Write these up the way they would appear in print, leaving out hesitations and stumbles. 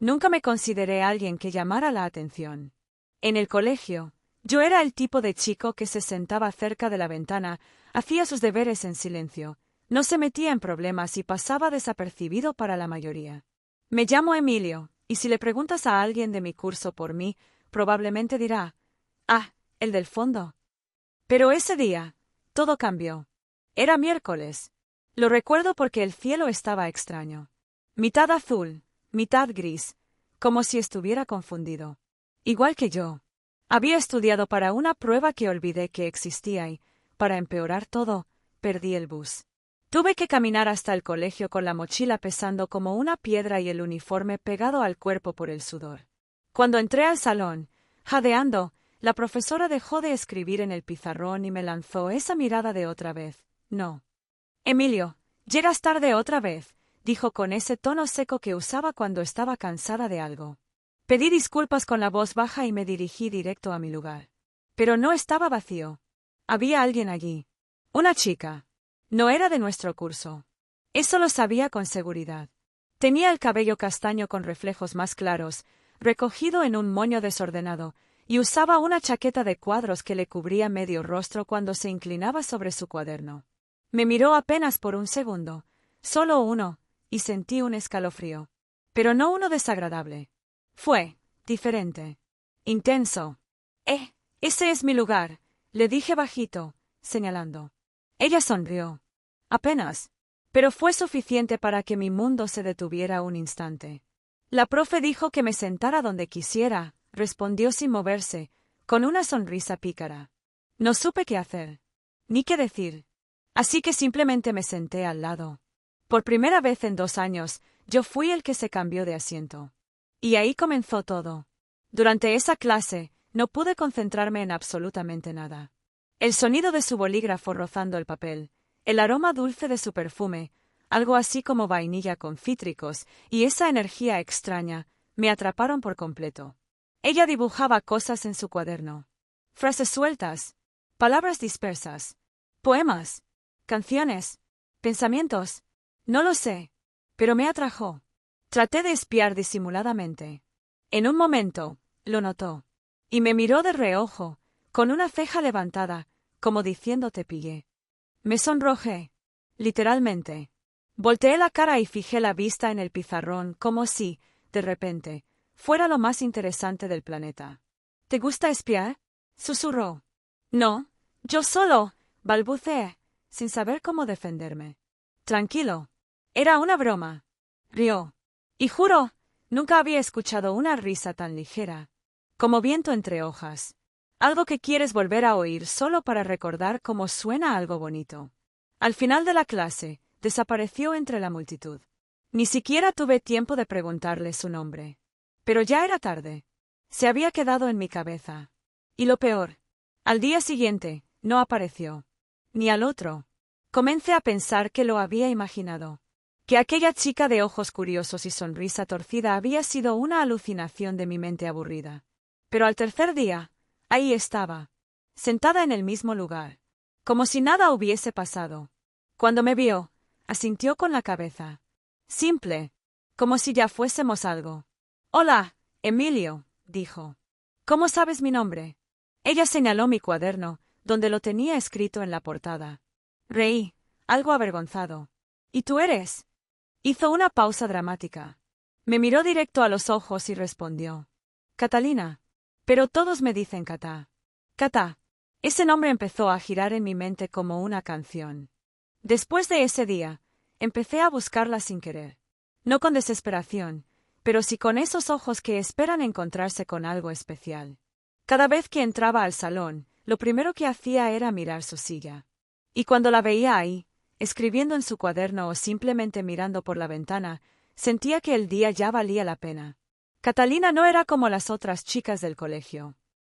Nunca me consideré alguien que llamara la atención. En el colegio, yo era el tipo de chico que se sentaba cerca de la ventana, hacía sus deberes en silencio, no se metía en problemas y pasaba desapercibido para la mayoría. Me llamo Emilio, y si le preguntas a alguien de mi curso por mí, probablemente dirá, «Ah, el del fondo». Pero ese día, todo cambió. Era miércoles. Lo recuerdo porque el cielo estaba extraño. Mitad azul, mitad gris, como si estuviera confundido. Igual que yo. Había estudiado para una prueba que olvidé que existía y, para empeorar todo, perdí el bus. Tuve que caminar hasta el colegio con la mochila pesando como una piedra y el uniforme pegado al cuerpo por el sudor. Cuando entré al salón, jadeando, la profesora dejó de escribir en el pizarrón y me lanzó esa mirada de otra vez. No. Emilio, llegas tarde otra vez, dijo con ese tono seco que usaba cuando estaba cansada de algo. Pedí disculpas con la voz baja y me dirigí directo a mi lugar. Pero no estaba vacío. Había alguien allí. Una chica. No era de nuestro curso. Eso lo sabía con seguridad. Tenía el cabello castaño con reflejos más claros, recogido en un moño desordenado, y usaba una chaqueta de cuadros que le cubría medio rostro cuando se inclinaba sobre su cuaderno. Me miró apenas por un segundo, solo uno, y sentí un escalofrío. Pero no uno desagradable. Fue diferente. Intenso. Ese es mi lugar, le dije bajito, señalando. Ella sonrió. Apenas. Pero fue suficiente para que mi mundo se detuviera un instante. La profe dijo que me sentara donde quisiera, respondió sin moverse, con una sonrisa pícara. No supe qué hacer, ni qué decir. Así que simplemente me senté al lado. Por primera vez en 2 años, yo fui el que se cambió de asiento. Y ahí comenzó todo. Durante esa clase, no pude concentrarme en absolutamente nada. El sonido de su bolígrafo rozando el papel, el aroma dulce de su perfume, algo así como vainilla con cítricos, y esa energía extraña, me atraparon por completo. Ella dibujaba cosas en su cuaderno. Frases sueltas, palabras dispersas, poemas, canciones, pensamientos. No lo sé, pero me atrajo. Traté de espiar disimuladamente. En un momento, lo notó. Y me miró de reojo, con una ceja levantada, como diciendo te pillé. Me sonrojé. Literalmente. Volteé la cara y fijé la vista en el pizarrón como si, de repente, fuera lo más interesante del planeta. ¿Te gusta espiar?, susurró. No, yo solo, balbuceé, sin saber cómo defenderme. Tranquilo. Era una broma. Rió. Y juro, nunca había escuchado una risa tan ligera. Como viento entre hojas. Algo que quieres volver a oír solo para recordar cómo suena algo bonito. Al final de la clase, desapareció entre la multitud. Ni siquiera tuve tiempo de preguntarle su nombre. Pero ya era tarde. Se había quedado en mi cabeza. Y lo peor, al día siguiente, no apareció. Ni al otro. Comencé a pensar que lo había imaginado. Que aquella chica de ojos curiosos y sonrisa torcida había sido una alucinación de mi mente aburrida. Pero al tercer día, ahí estaba, sentada en el mismo lugar, como si nada hubiese pasado. Cuando me vio, asintió con la cabeza. Simple, como si ya fuésemos algo. Hola, Emilio, dijo. ¿Cómo sabes mi nombre? Ella señaló mi cuaderno, donde lo tenía escrito en la portada. Reí, algo avergonzado. ¿Y tú eres? Hizo una pausa dramática. Me miró directo a los ojos y respondió. Catalina. Pero todos me dicen Cata. Cata. Ese nombre empezó a girar en mi mente como una canción. Después de ese día, empecé a buscarla sin querer. No con desesperación, pero sí con esos ojos que esperan encontrarse con algo especial. Cada vez que entraba al salón, lo primero que hacía era mirar su silla. Y cuando la veía ahí, escribiendo en su cuaderno o simplemente mirando por la ventana, sentía que el día ya valía la pena. Catalina no era como las otras chicas del colegio.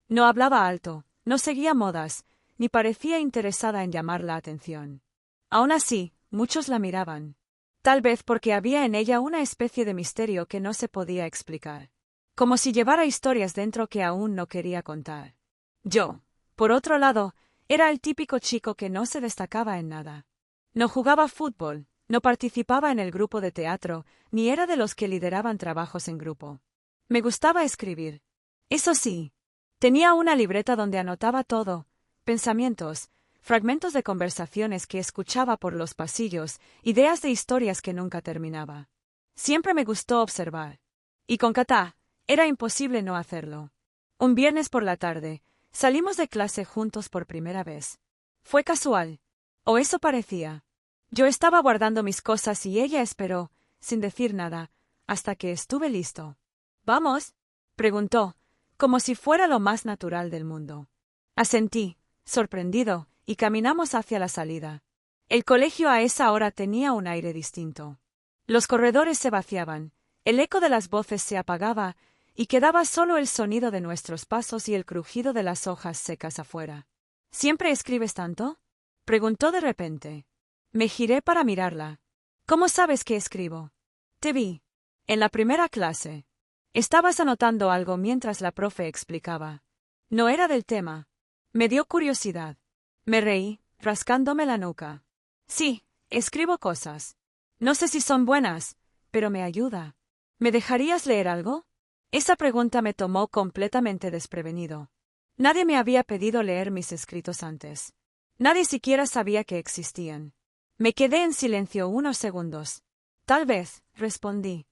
No hablaba alto, no seguía modas, ni parecía interesada en llamar la atención. Aún así, muchos la miraban. Tal vez porque había en ella una especie de misterio que no se podía explicar. Como si llevara historias dentro que aún no quería contar. Yo, por otro lado, era el típico chico que no se destacaba en nada. No jugaba fútbol, No participaba en el grupo de teatro, ni era de los que lideraban trabajos en grupo. Me gustaba escribir. Eso sí, tenía una libreta donde anotaba todo, pensamientos, fragmentos de conversaciones que escuchaba por los pasillos, ideas de historias que nunca terminaba. Siempre me gustó observar. Y con Katá, era imposible no hacerlo. Un viernes por la tarde, salimos de clase juntos por primera vez. Fue casual. O eso parecía. Yo estaba guardando mis cosas y ella esperó, sin decir nada, hasta que estuve listo. ¿Vamos?, preguntó, como si fuera lo más natural del mundo. Asentí, sorprendido, y caminamos hacia la salida. El colegio a esa hora tenía un aire distinto. Los corredores se vaciaban, el eco de las voces se apagaba, y quedaba solo el sonido de nuestros pasos y el crujido de las hojas secas afuera. ¿Siempre escribes tanto?, preguntó de repente. Me giré para mirarla. ¿Cómo sabes que escribo? Te vi. En la primera clase. Estabas anotando algo mientras la profe explicaba. No era del tema. Me dio curiosidad. Me reí, rascándome la nuca. Sí, escribo cosas. No sé si son buenas, pero me ayuda. ¿Me dejarías leer algo? Esa pregunta me tomó completamente desprevenido. Nadie me había pedido leer mis escritos antes. Nadie siquiera sabía que existían. Me quedé en silencio unos segundos. Tal vez, respondí.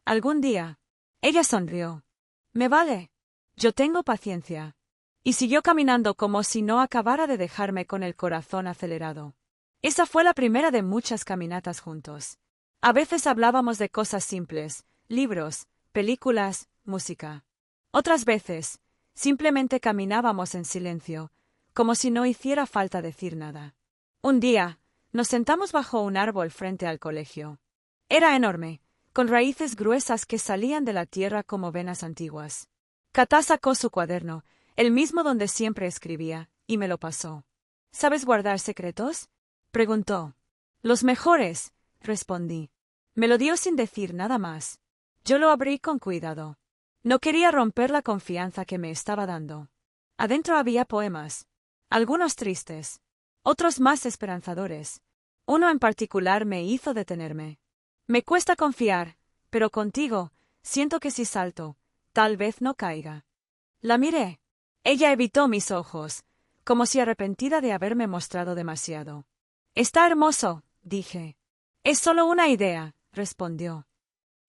Algún día. Ella sonrió. Me vale. Yo tengo paciencia. Y siguió caminando como si no acabara de dejarme con el corazón acelerado. Esa fue la primera de muchas caminatas juntos. A veces hablábamos de cosas simples, libros, películas, música. Otras veces, simplemente caminábamos en silencio, como si no hiciera falta decir nada. Un día, nos sentamos bajo un árbol frente al colegio. Era enorme, con raíces gruesas que salían de la tierra como venas antiguas. Katá sacó su cuaderno, el mismo donde siempre escribía, y me lo pasó. ¿Sabes guardar secretos?, preguntó. Los mejores, respondí. Me lo dio sin decir nada más. Yo lo abrí con cuidado. No quería romper la confianza que me estaba dando. Adentro había poemas. Algunos tristes. Otros más esperanzadores. Uno en particular me hizo detenerme. Me cuesta confiar, pero contigo, siento que si salto, tal vez no caiga. La miré. Ella evitó mis ojos, como si arrepentida de haberme mostrado demasiado. Está hermoso, dije. Es solo una idea, respondió.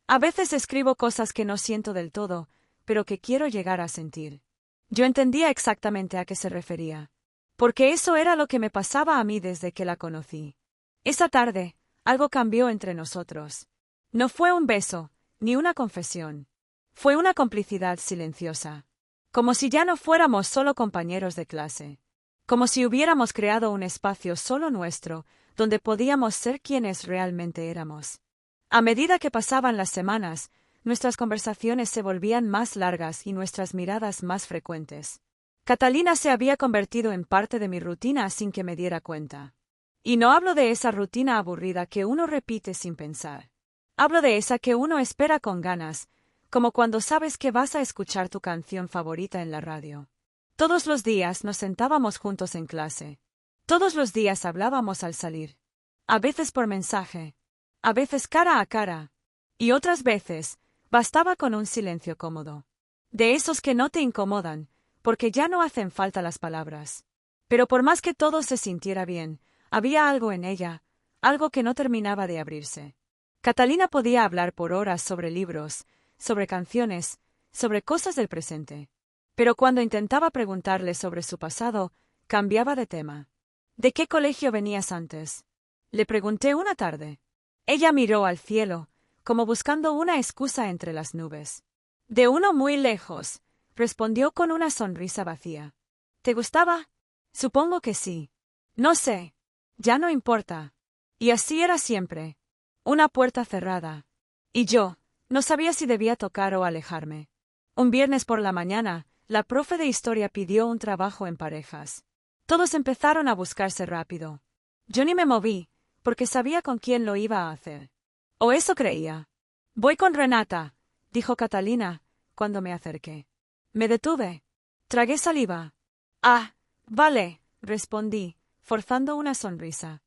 A veces escribo cosas que no siento del todo, pero que quiero llegar a sentir. Yo entendía exactamente a qué se refería. Porque eso era lo que me pasaba a mí desde que la conocí. Esa tarde, algo cambió entre nosotros. No fue un beso, ni una confesión. Fue una complicidad silenciosa. Como si ya no fuéramos solo compañeros de clase. Como si hubiéramos creado un espacio solo nuestro, donde podíamos ser quienes realmente éramos. A medida que pasaban las semanas, nuestras conversaciones se volvían más largas y nuestras miradas más frecuentes. Catalina se había convertido en parte de mi rutina sin que me diera cuenta. Y no hablo de esa rutina aburrida que uno repite sin pensar. Hablo de esa que uno espera con ganas, como cuando sabes que vas a escuchar tu canción favorita en la radio. Todos los días nos sentábamos juntos en clase. Todos los días hablábamos al salir. A veces por mensaje. A veces cara a cara. Y otras veces, bastaba con un silencio cómodo. De esos que no te incomodan, porque ya no hacen falta las palabras. Pero por más que todo se sintiera bien, había algo en ella, algo que no terminaba de abrirse. Catalina podía hablar por horas sobre libros, sobre canciones, sobre cosas del presente. Pero cuando intentaba preguntarle sobre su pasado, cambiaba de tema. ¿De qué colegio venías antes?, le pregunté una tarde. Ella miró al cielo, como buscando una excusa entre las nubes. De uno muy lejos, respondió con una sonrisa vacía. ¿Te gustaba? Supongo que sí. No sé. Ya no importa. Y así era siempre. Una puerta cerrada. Y yo, no sabía si debía tocar o alejarme. Un viernes por la mañana, la profe de historia pidió un trabajo en parejas. Todos empezaron a buscarse rápido. Yo ni me moví, porque sabía con quién lo iba a hacer. O eso creía. Voy con Renata, dijo Catalina, cuando me acerqué. Me detuve. Tragué saliva. Ah, vale, respondí, forzando una sonrisa.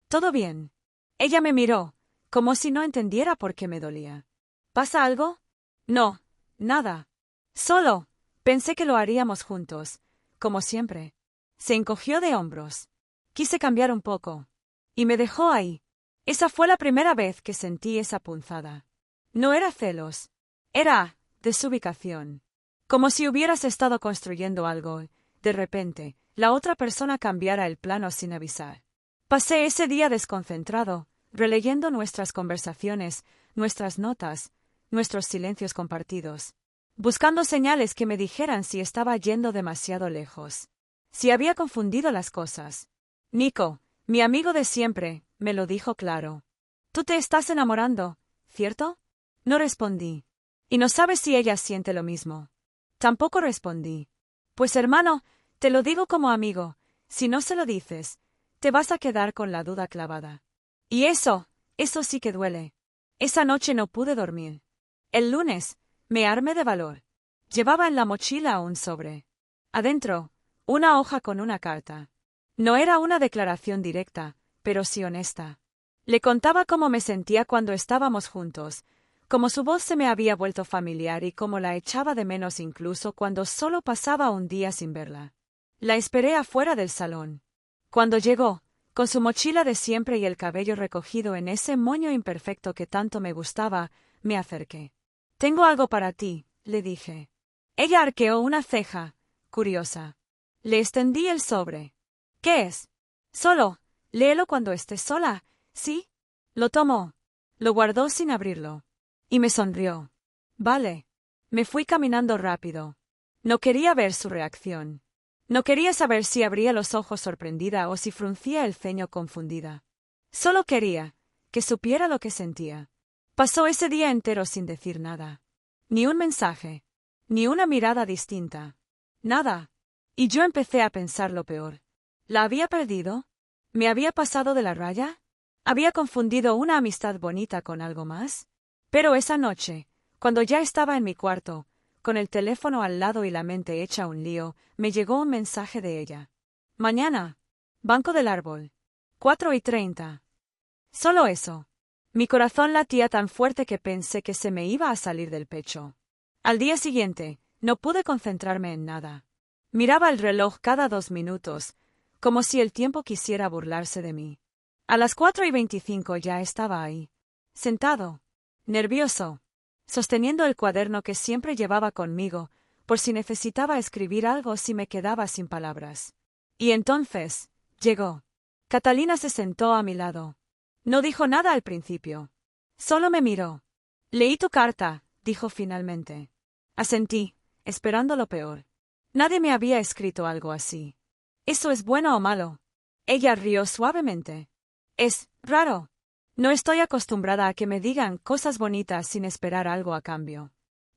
Todo bien. Ella me miró, como si no entendiera por qué me dolía. ¿Pasa algo? No, nada. Solo, pensé que lo haríamos juntos, como siempre. Se encogió de hombros. Quise cambiar un poco. Y me dejó ahí. Esa fue la primera vez que sentí esa punzada. No era celos. Era desubicación. Como si hubieras estado construyendo algo, de repente, la otra persona cambiara el plano sin avisar. Pasé ese día desconcentrado, releyendo nuestras conversaciones, nuestras notas, nuestros silencios compartidos, buscando señales que me dijeran si estaba yendo demasiado lejos, si había confundido las cosas. Nico, mi amigo de siempre, me lo dijo claro. Tú te estás enamorando, ¿cierto? No respondí. Y no sabes si ella siente lo mismo. Tampoco respondí. Pues hermano, te lo digo como amigo, si no se lo dices, te vas a quedar con la duda clavada. Y eso sí que duele. Esa noche no pude dormir. El lunes, me armé de valor. Llevaba en la mochila un sobre. Adentro, una hoja con una carta. No era una declaración directa, pero sí honesta. Le contaba cómo me sentía cuando estábamos juntos, cómo su voz se me había vuelto familiar y cómo la echaba de menos incluso cuando solo pasaba un día sin verla. La esperé afuera del salón. Cuando llegó, con su mochila de siempre y el cabello recogido en ese moño imperfecto que tanto me gustaba, me acerqué. «Tengo algo para ti», le dije. Ella arqueó una ceja, curiosa. Le extendí el sobre. «¿Qué es?» «Solo, léelo cuando estés sola, ¿sí?» Lo tomó. Lo guardó sin abrirlo. Y me sonrió. «Vale». Me fui caminando rápido. No quería ver su reacción. No quería saber si abría los ojos sorprendida o si fruncía el ceño confundida. Solo quería que supiera lo que sentía. Pasó ese día entero sin decir nada. Ni un mensaje. Ni una mirada distinta. Nada. Y yo empecé a pensar lo peor. ¿La había perdido? ¿Me había pasado de la raya? ¿Había confundido una amistad bonita con algo más? Pero esa noche, cuando ya estaba en mi cuarto, con el teléfono al lado y la mente hecha un lío, me llegó un mensaje de ella. «Mañana. Banco del Árbol. 4:30». Solo eso. Mi corazón latía tan fuerte que pensé que se me iba a salir del pecho. Al día siguiente, no pude concentrarme en nada. Miraba el reloj cada 2 minutos, como si el tiempo quisiera burlarse de mí. A las 4:25 ya estaba ahí, sentado, nervioso, sosteniendo el cuaderno que siempre llevaba conmigo, por si necesitaba escribir algo si me quedaba sin palabras. Y entonces, llegó. Catalina se sentó a mi lado. No dijo nada al principio. Solo me miró. «Leí tu carta», dijo finalmente. Asentí, esperando lo peor. Nadie me había escrito algo así. ¿Eso es bueno o malo? Ella rió suavemente. «Es raro. No estoy acostumbrada a que me digan cosas bonitas sin esperar algo a cambio.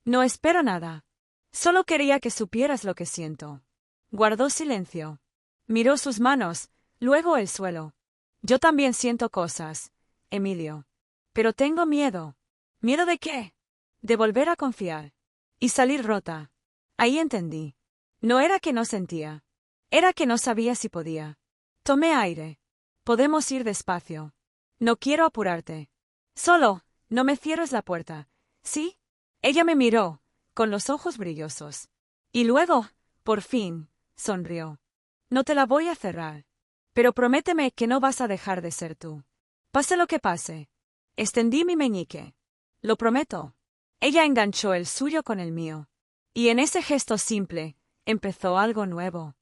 No espero nada. Solo quería que supieras lo que siento». Guardó silencio. Miró sus manos, luego el suelo. «Yo también siento cosas, Emilio. Pero tengo miedo». ¿Miedo de qué? De volver a confiar. Y salir rota. Ahí entendí. No era que no sentía. Era que no sabía si podía. Tomé aire. «Podemos ir despacio. No quiero apurarte. Solo, no me cierres la puerta, ¿sí?» Ella me miró, con los ojos brillosos. Y luego, por fin, sonrió. «No te la voy a cerrar. Pero prométeme que no vas a dejar de ser tú. Pase lo que pase». Extendí mi meñique. «Lo prometo». Ella enganchó el suyo con el mío. Y en ese gesto simple, empezó algo nuevo.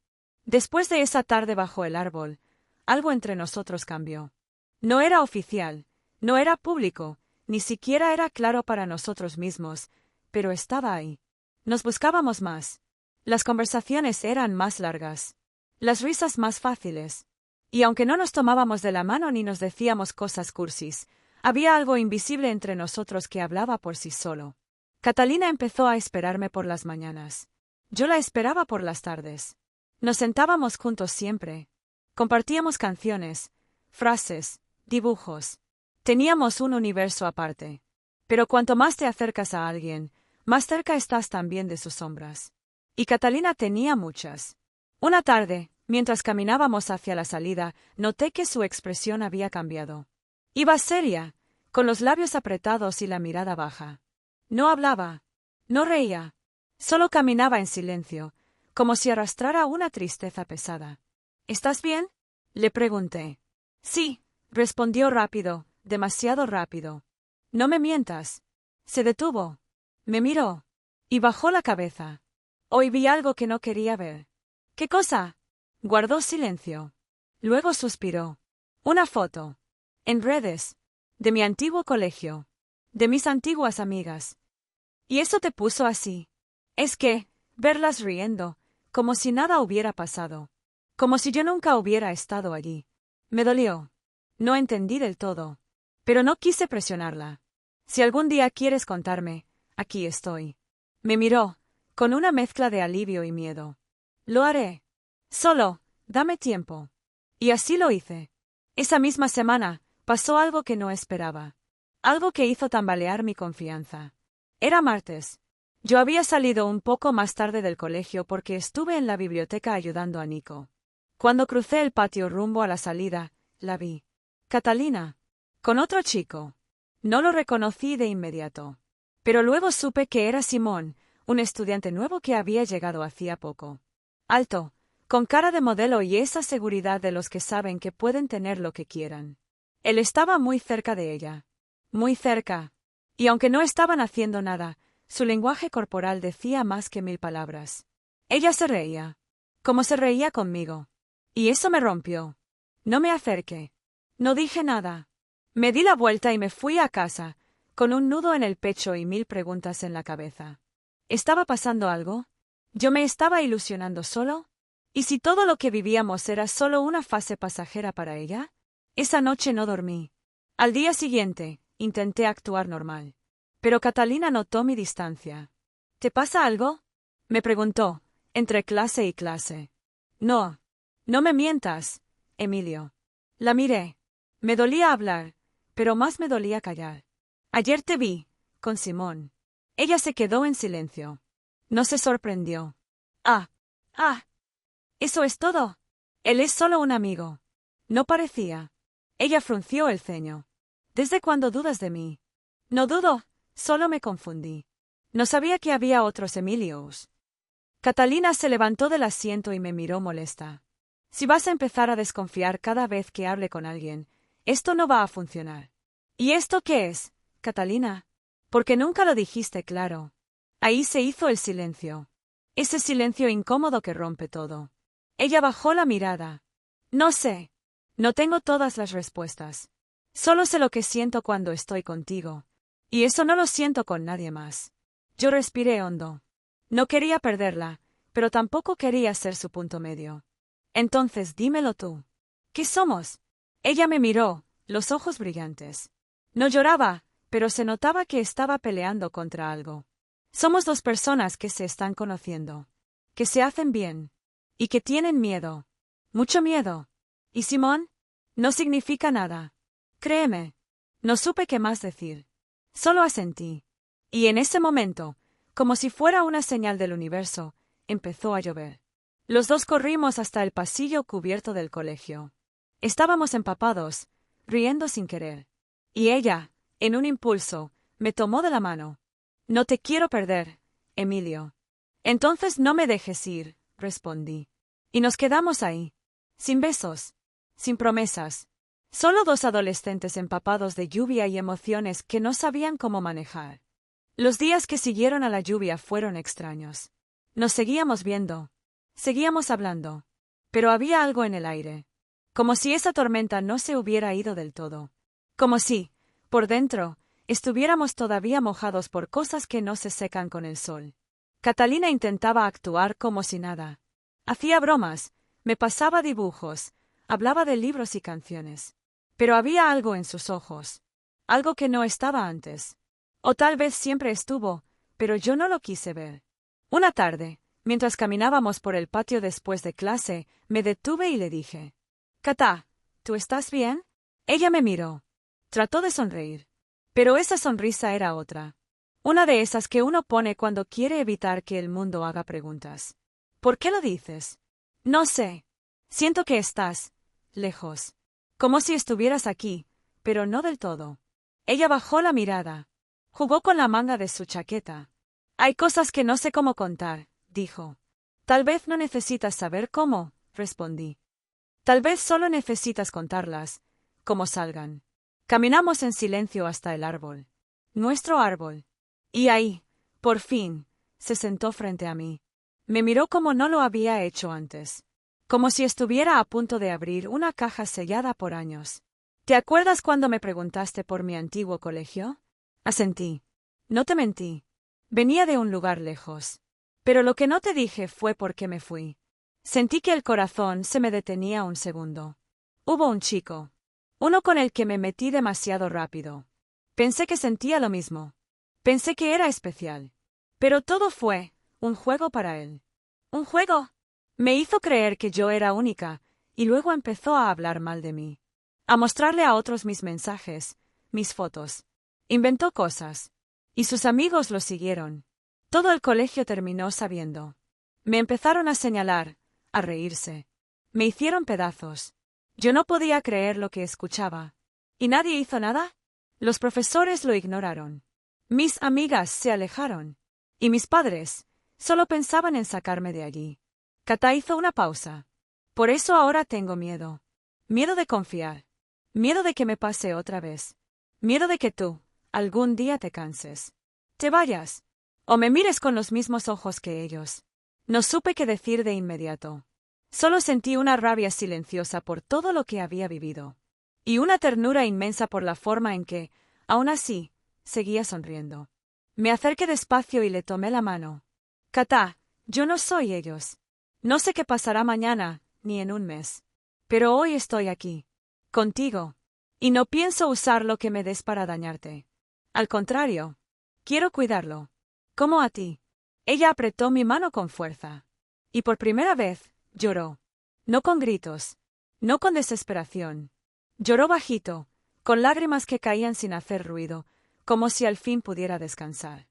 Después de esa tarde bajo el árbol, algo entre nosotros cambió. No era oficial, no era público, ni siquiera era claro para nosotros mismos, pero estaba ahí. Nos buscábamos más. Las conversaciones eran más largas. Las risas más fáciles. Y aunque no nos tomábamos de la mano ni nos decíamos cosas cursis, había algo invisible entre nosotros que hablaba por sí solo. Catalina empezó a esperarme por las mañanas. Yo la esperaba por las tardes. Nos sentábamos juntos siempre. Compartíamos canciones, frases, dibujos. Teníamos un universo aparte. Pero cuanto más te acercas a alguien, más cerca estás también de sus sombras. Y Catalina tenía muchas. Una tarde, mientras caminábamos hacia la salida, noté que su expresión había cambiado. Iba seria, con los labios apretados y la mirada baja. No hablaba. No reía. Solo caminaba en silencio, como si arrastrara una tristeza pesada. ¿Estás bien? Le pregunté. Sí, respondió rápido, demasiado rápido. No me mientas. Se detuvo. Me miró. Y bajó la cabeza. Hoy vi algo que no quería ver. ¿Qué cosa? Guardó silencio. Luego suspiró. Una foto. En redes. De mi antiguo colegio. De mis antiguas amigas. ¿Y eso te puso así? Es que, verlas riendo, como si nada hubiera pasado. Como si yo nunca hubiera estado allí. Me dolió. No entendí del todo. Pero no quise presionarla. Si algún día quieres contarme, aquí estoy. Me miró, con una mezcla de alivio y miedo. Lo haré. Solo, dame tiempo. Y así lo hice. Esa misma semana, pasó algo que no esperaba. Algo que hizo tambalear mi confianza. Era martes. Yo había salido un poco más tarde del colegio porque estuve en la biblioteca ayudando a Nico. Cuando crucé el patio rumbo a la salida, la vi. Catalina. Con otro chico. No lo reconocí de inmediato. Pero luego supe que era Simón, un estudiante nuevo que había llegado hacía poco. Alto, con cara de modelo y esa seguridad de los que saben que pueden tener lo que quieran. Él estaba muy cerca de ella. Muy cerca. Y aunque no estaban haciendo nada, su lenguaje corporal decía más que 1000 palabras. Ella se reía. Como se reía conmigo. Y eso me rompió. No me acerqué. No dije nada. Me di la vuelta y me fui a casa, con un nudo en el pecho y 1000 preguntas en la cabeza. ¿Estaba pasando algo? ¿Yo me estaba ilusionando solo? ¿Y si todo lo que vivíamos era solo una fase pasajera para ella? Esa noche no dormí. Al día siguiente, intenté actuar normal. Pero Catalina notó mi distancia. ¿Te pasa algo? Me preguntó, entre clase y clase. No. No me mientas, Emilio. La miré. Me dolía hablar, pero más me dolía callar. Ayer te vi, con Simón. Ella se quedó en silencio. No se sorprendió. Ah. ¿Eso es todo? Él es solo un amigo. No parecía. Ella frunció el ceño. ¿Desde cuándo dudas de mí? No dudo, solo me confundí. No sabía que había otros Emilios. Catalina se levantó del asiento y me miró molesta. Si vas a empezar a desconfiar cada vez que hable con alguien, esto no va a funcionar. ¿Y esto qué es, Catalina? Porque nunca lo dijiste claro. Ahí se hizo el silencio. Ese silencio incómodo que rompe todo. Ella bajó la mirada. No sé. No tengo todas las respuestas. Solo sé lo que siento cuando estoy contigo. Y eso no lo siento con nadie más. Yo respiré hondo. No quería perderla, pero tampoco quería ser su punto medio. Entonces dímelo tú. ¿Qué somos? Ella me miró, los ojos brillantes. No lloraba, pero se notaba que estaba peleando contra algo. Somos dos personas que se están conociendo. Que se hacen bien. Y que tienen miedo. Mucho miedo. ¿Y Simón? No significa nada. Créeme. No supe qué más decir. Solo asentí. Y en ese momento, como si fuera una señal del universo, empezó a llover. Los dos corrimos hasta el pasillo cubierto del colegio. Estábamos empapados, riendo sin querer. Y ella, en un impulso, me tomó de la mano. No te quiero perder, Emilio. Entonces no me dejes ir, respondí. Y nos quedamos ahí. Sin besos. Sin promesas. Solo dos adolescentes empapados de lluvia y emociones que no sabían cómo manejar. Los días que siguieron a la lluvia fueron extraños. Nos seguíamos viendo. Seguíamos hablando. Pero había algo en el aire. Como si esa tormenta no se hubiera ido del todo. Como si, por dentro, estuviéramos todavía mojados por cosas que no se secan con el sol. Catalina intentaba actuar como si nada. Hacía bromas, me pasaba dibujos, hablaba de libros y canciones. Pero había algo en sus ojos. Algo que no estaba antes. O tal vez siempre estuvo, pero yo no lo quise ver. Una tarde, mientras caminábamos por el patio después de clase, me detuve y le dije: «Cata, ¿tú estás bien?» Ella me miró. Trató de sonreír. Pero esa sonrisa era otra. Una de esas que uno pone cuando quiere evitar que el mundo haga preguntas. ¿Por qué lo dices? No sé. Siento que estás lejos. Como si estuvieras aquí, pero no del todo. Ella bajó la mirada. Jugó con la manga de su chaqueta. Hay cosas que no sé cómo contar, dijo. Tal vez no necesitas saber cómo, respondí. Tal vez solo necesitas contarlas, como salgan. Caminamos en silencio hasta el árbol. Nuestro árbol. Y ahí, por fin, se sentó frente a mí. Me miró como no lo había hecho antes. Como si estuviera a punto de abrir una caja sellada por años. ¿Te acuerdas cuando me preguntaste por mi antiguo colegio? Asentí. No te mentí. Venía de un lugar lejos. Pero lo que no te dije fue por qué me fui. Sentí que el corazón se me detenía un segundo. Hubo un chico. Uno con el que me metí demasiado rápido. Pensé que sentía lo mismo. Pensé que era especial. Pero todo fue un juego para él. ¿Un juego? Me hizo creer que yo era única, y luego empezó a hablar mal de mí. A mostrarle a otros mis mensajes, mis fotos. Inventó cosas. Y sus amigos lo siguieron. Todo el colegio terminó sabiendo. Me empezaron a señalar, a reírse. Me hicieron pedazos. Yo no podía creer lo que escuchaba. ¿Y nadie hizo nada? Los profesores lo ignoraron. Mis amigas se alejaron. Y mis padres solo pensaban en sacarme de allí. Kata hizo una pausa. Por eso ahora tengo miedo. Miedo de confiar. Miedo de que me pase otra vez. Miedo de que tú, algún día te canses. Te vayas. O me mires con los mismos ojos que ellos. No supe qué decir de inmediato. Solo sentí una rabia silenciosa por todo lo que había vivido. Y una ternura inmensa por la forma en que, aún así, seguía sonriendo. Me acerqué despacio y le tomé la mano. Kata, yo no soy ellos. No sé qué pasará mañana, ni en un mes. Pero hoy estoy aquí. Contigo. Y no pienso usar lo que me des para dañarte. Al contrario. Quiero cuidarlo. Como a ti. Ella apretó mi mano con fuerza. Y por primera vez, lloró. No con gritos. No con desesperación. Lloró bajito, con lágrimas que caían sin hacer ruido, como si al fin pudiera descansar.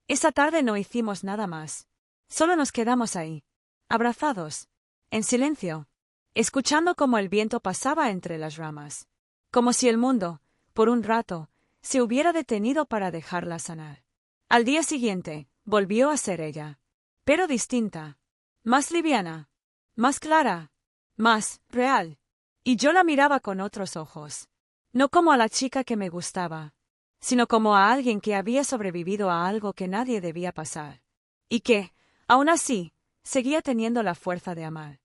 Esa tarde no hicimos nada más. Solo nos quedamos ahí, abrazados, en silencio, escuchando cómo el viento pasaba entre las ramas. Como si el mundo, por un rato, se hubiera detenido para dejarla sanar. Al día siguiente, volvió a ser ella. Pero distinta. Más liviana. Más clara. Más real. Y yo la miraba con otros ojos. No como a la chica que me gustaba, sino como a alguien que había sobrevivido a algo que nadie debía pasar. Y que, aún así, seguía teniendo la fuerza de amar.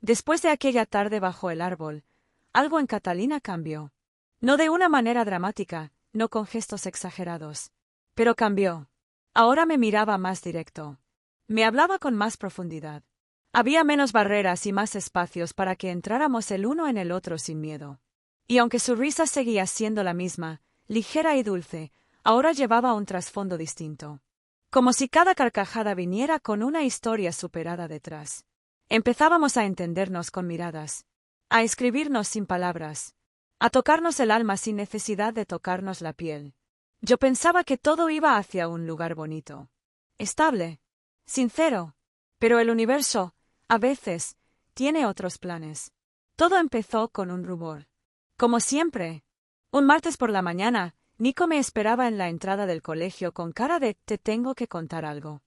Después de aquella tarde bajo el árbol, algo en Catalina cambió. No de una manera dramática, no con gestos exagerados. Pero cambió. Ahora me miraba más directo. Me hablaba con más profundidad. Había menos barreras y más espacios para que entráramos el uno en el otro sin miedo. Y aunque su risa seguía siendo la misma, ligera y dulce, ahora llevaba un trasfondo distinto. Como si cada carcajada viniera con una historia superada detrás. Empezábamos a entendernos con miradas, a escribirnos sin palabras, a tocarnos el alma sin necesidad de tocarnos la piel. Yo pensaba que todo iba hacia un lugar bonito, estable, sincero, pero el universo, a veces, tiene otros planes. Todo empezó con un rumor. Como siempre. Un martes por la mañana, Nico me esperaba en la entrada del colegio con cara de «te tengo que contar algo».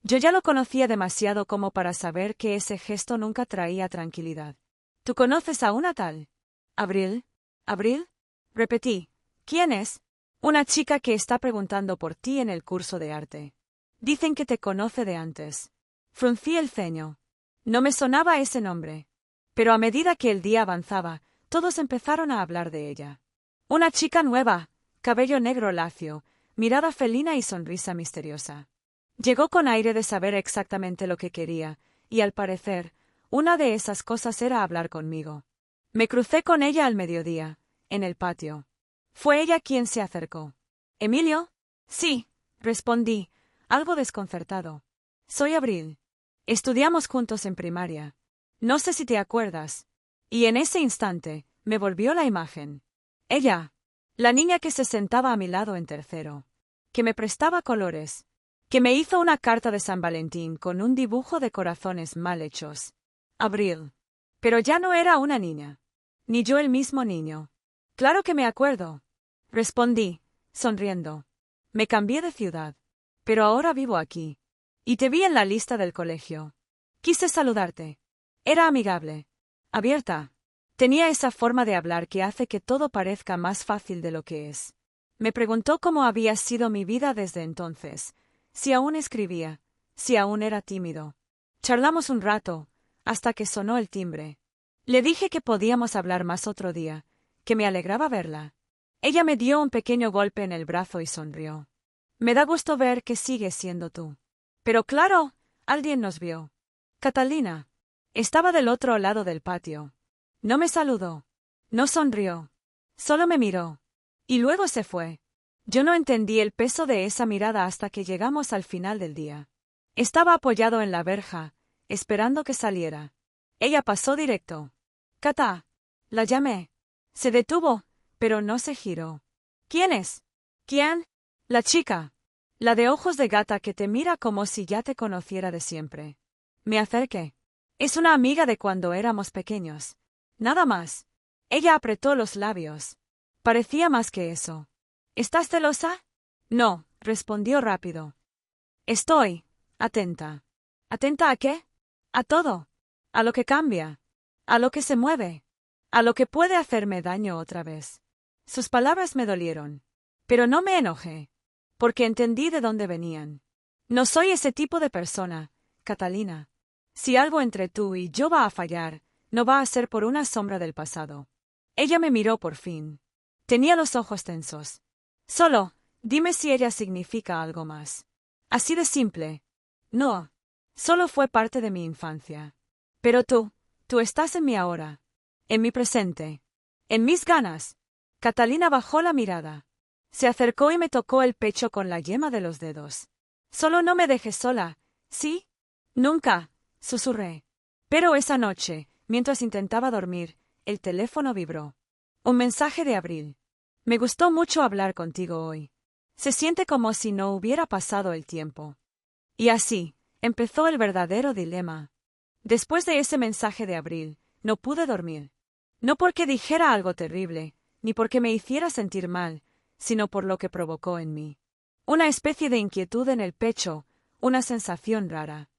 Yo ya lo conocía demasiado como para saber que ese gesto nunca traía tranquilidad. «¿Tú conoces a una tal? ¿Abril? ¿Abril?» Repetí. «¿Quién es?» «Una chica que está preguntando por ti en el curso de arte. Dicen que te conoce de antes». Fruncí el ceño. No me sonaba ese nombre. Pero a medida que el día avanzaba, todos empezaron a hablar de ella. Una chica nueva, cabello negro lacio, mirada felina y sonrisa misteriosa. Llegó con aire de saber exactamente lo que quería, y al parecer, una de esas cosas era hablar conmigo. Me crucé con ella al mediodía, en el patio. Fue ella quien se acercó. ¿Emilio? Sí, respondí, algo desconcertado. Soy Abril. Estudiamos juntos en primaria. No sé si te acuerdas. Y en ese instante, me volvió la imagen. Ella, la niña que se sentaba a mi lado en tercero, que me prestaba colores, que me hizo una carta de San Valentín con un dibujo de corazones mal hechos. Abril. Pero ya no era una niña. Ni yo el mismo niño. Claro que me acuerdo. Respondí, sonriendo. Me cambié de ciudad. Pero ahora vivo aquí. Y te vi en la lista del colegio. Quise saludarte. Era amigable. Abierta. Tenía esa forma de hablar que hace que todo parezca más fácil de lo que es. Me preguntó cómo había sido mi vida desde entonces, si aún escribía, si aún era tímido. Charlamos un rato, hasta que sonó el timbre. Le dije que podíamos hablar más otro día, que me alegraba verla. Ella me dio un pequeño golpe en el brazo y sonrió. Me da gusto ver que sigues siendo tú. Pero claro, alguien nos vio. Catalina. Estaba del otro lado del patio. No me saludó. No sonrió. Solo me miró. Y luego se fue. Yo no entendí el peso de esa mirada hasta que llegamos al final del día. Estaba apoyado en la verja, esperando que saliera. Ella pasó directo. Cata. La llamé. Se detuvo, pero no se giró. ¿Quién es? ¿Quién? La chica. La de ojos de gata que te mira como si ya te conociera de siempre. Me acerqué. Es una amiga de cuando éramos pequeños. Nada más. Ella apretó los labios. Parecía más que eso. ¿Estás celosa? No, respondió rápido. Estoy atenta. ¿Atenta a qué? A todo. A lo que cambia. A lo que se mueve. A lo que puede hacerme daño otra vez. Sus palabras me dolieron. Pero no me enojé. Porque entendí de dónde venían. No soy ese tipo de persona, Catalina. Si algo entre tú y yo va a fallar, no va a ser por una sombra del pasado. Ella me miró por fin. Tenía los ojos tensos. Solo, dime si ella significa algo más. Así de simple. No. Solo fue parte de mi infancia. Pero tú estás en mi ahora. En mi presente. En mis ganas. Catalina bajó la mirada. Se acercó y me tocó el pecho con la yema de los dedos. Solo no me dejes sola, ¿sí? Nunca, susurré. Pero esa noche, mientras intentaba dormir, el teléfono vibró. Un mensaje de Abril. Me gustó mucho hablar contigo hoy. Se siente como si no hubiera pasado el tiempo. Y así, empezó el verdadero dilema. Después de ese mensaje de Abril, no pude dormir. No porque dijera algo terrible, ni porque me hiciera sentir mal, sino por lo que provocó en mí. Una especie de inquietud en el pecho, una sensación rara.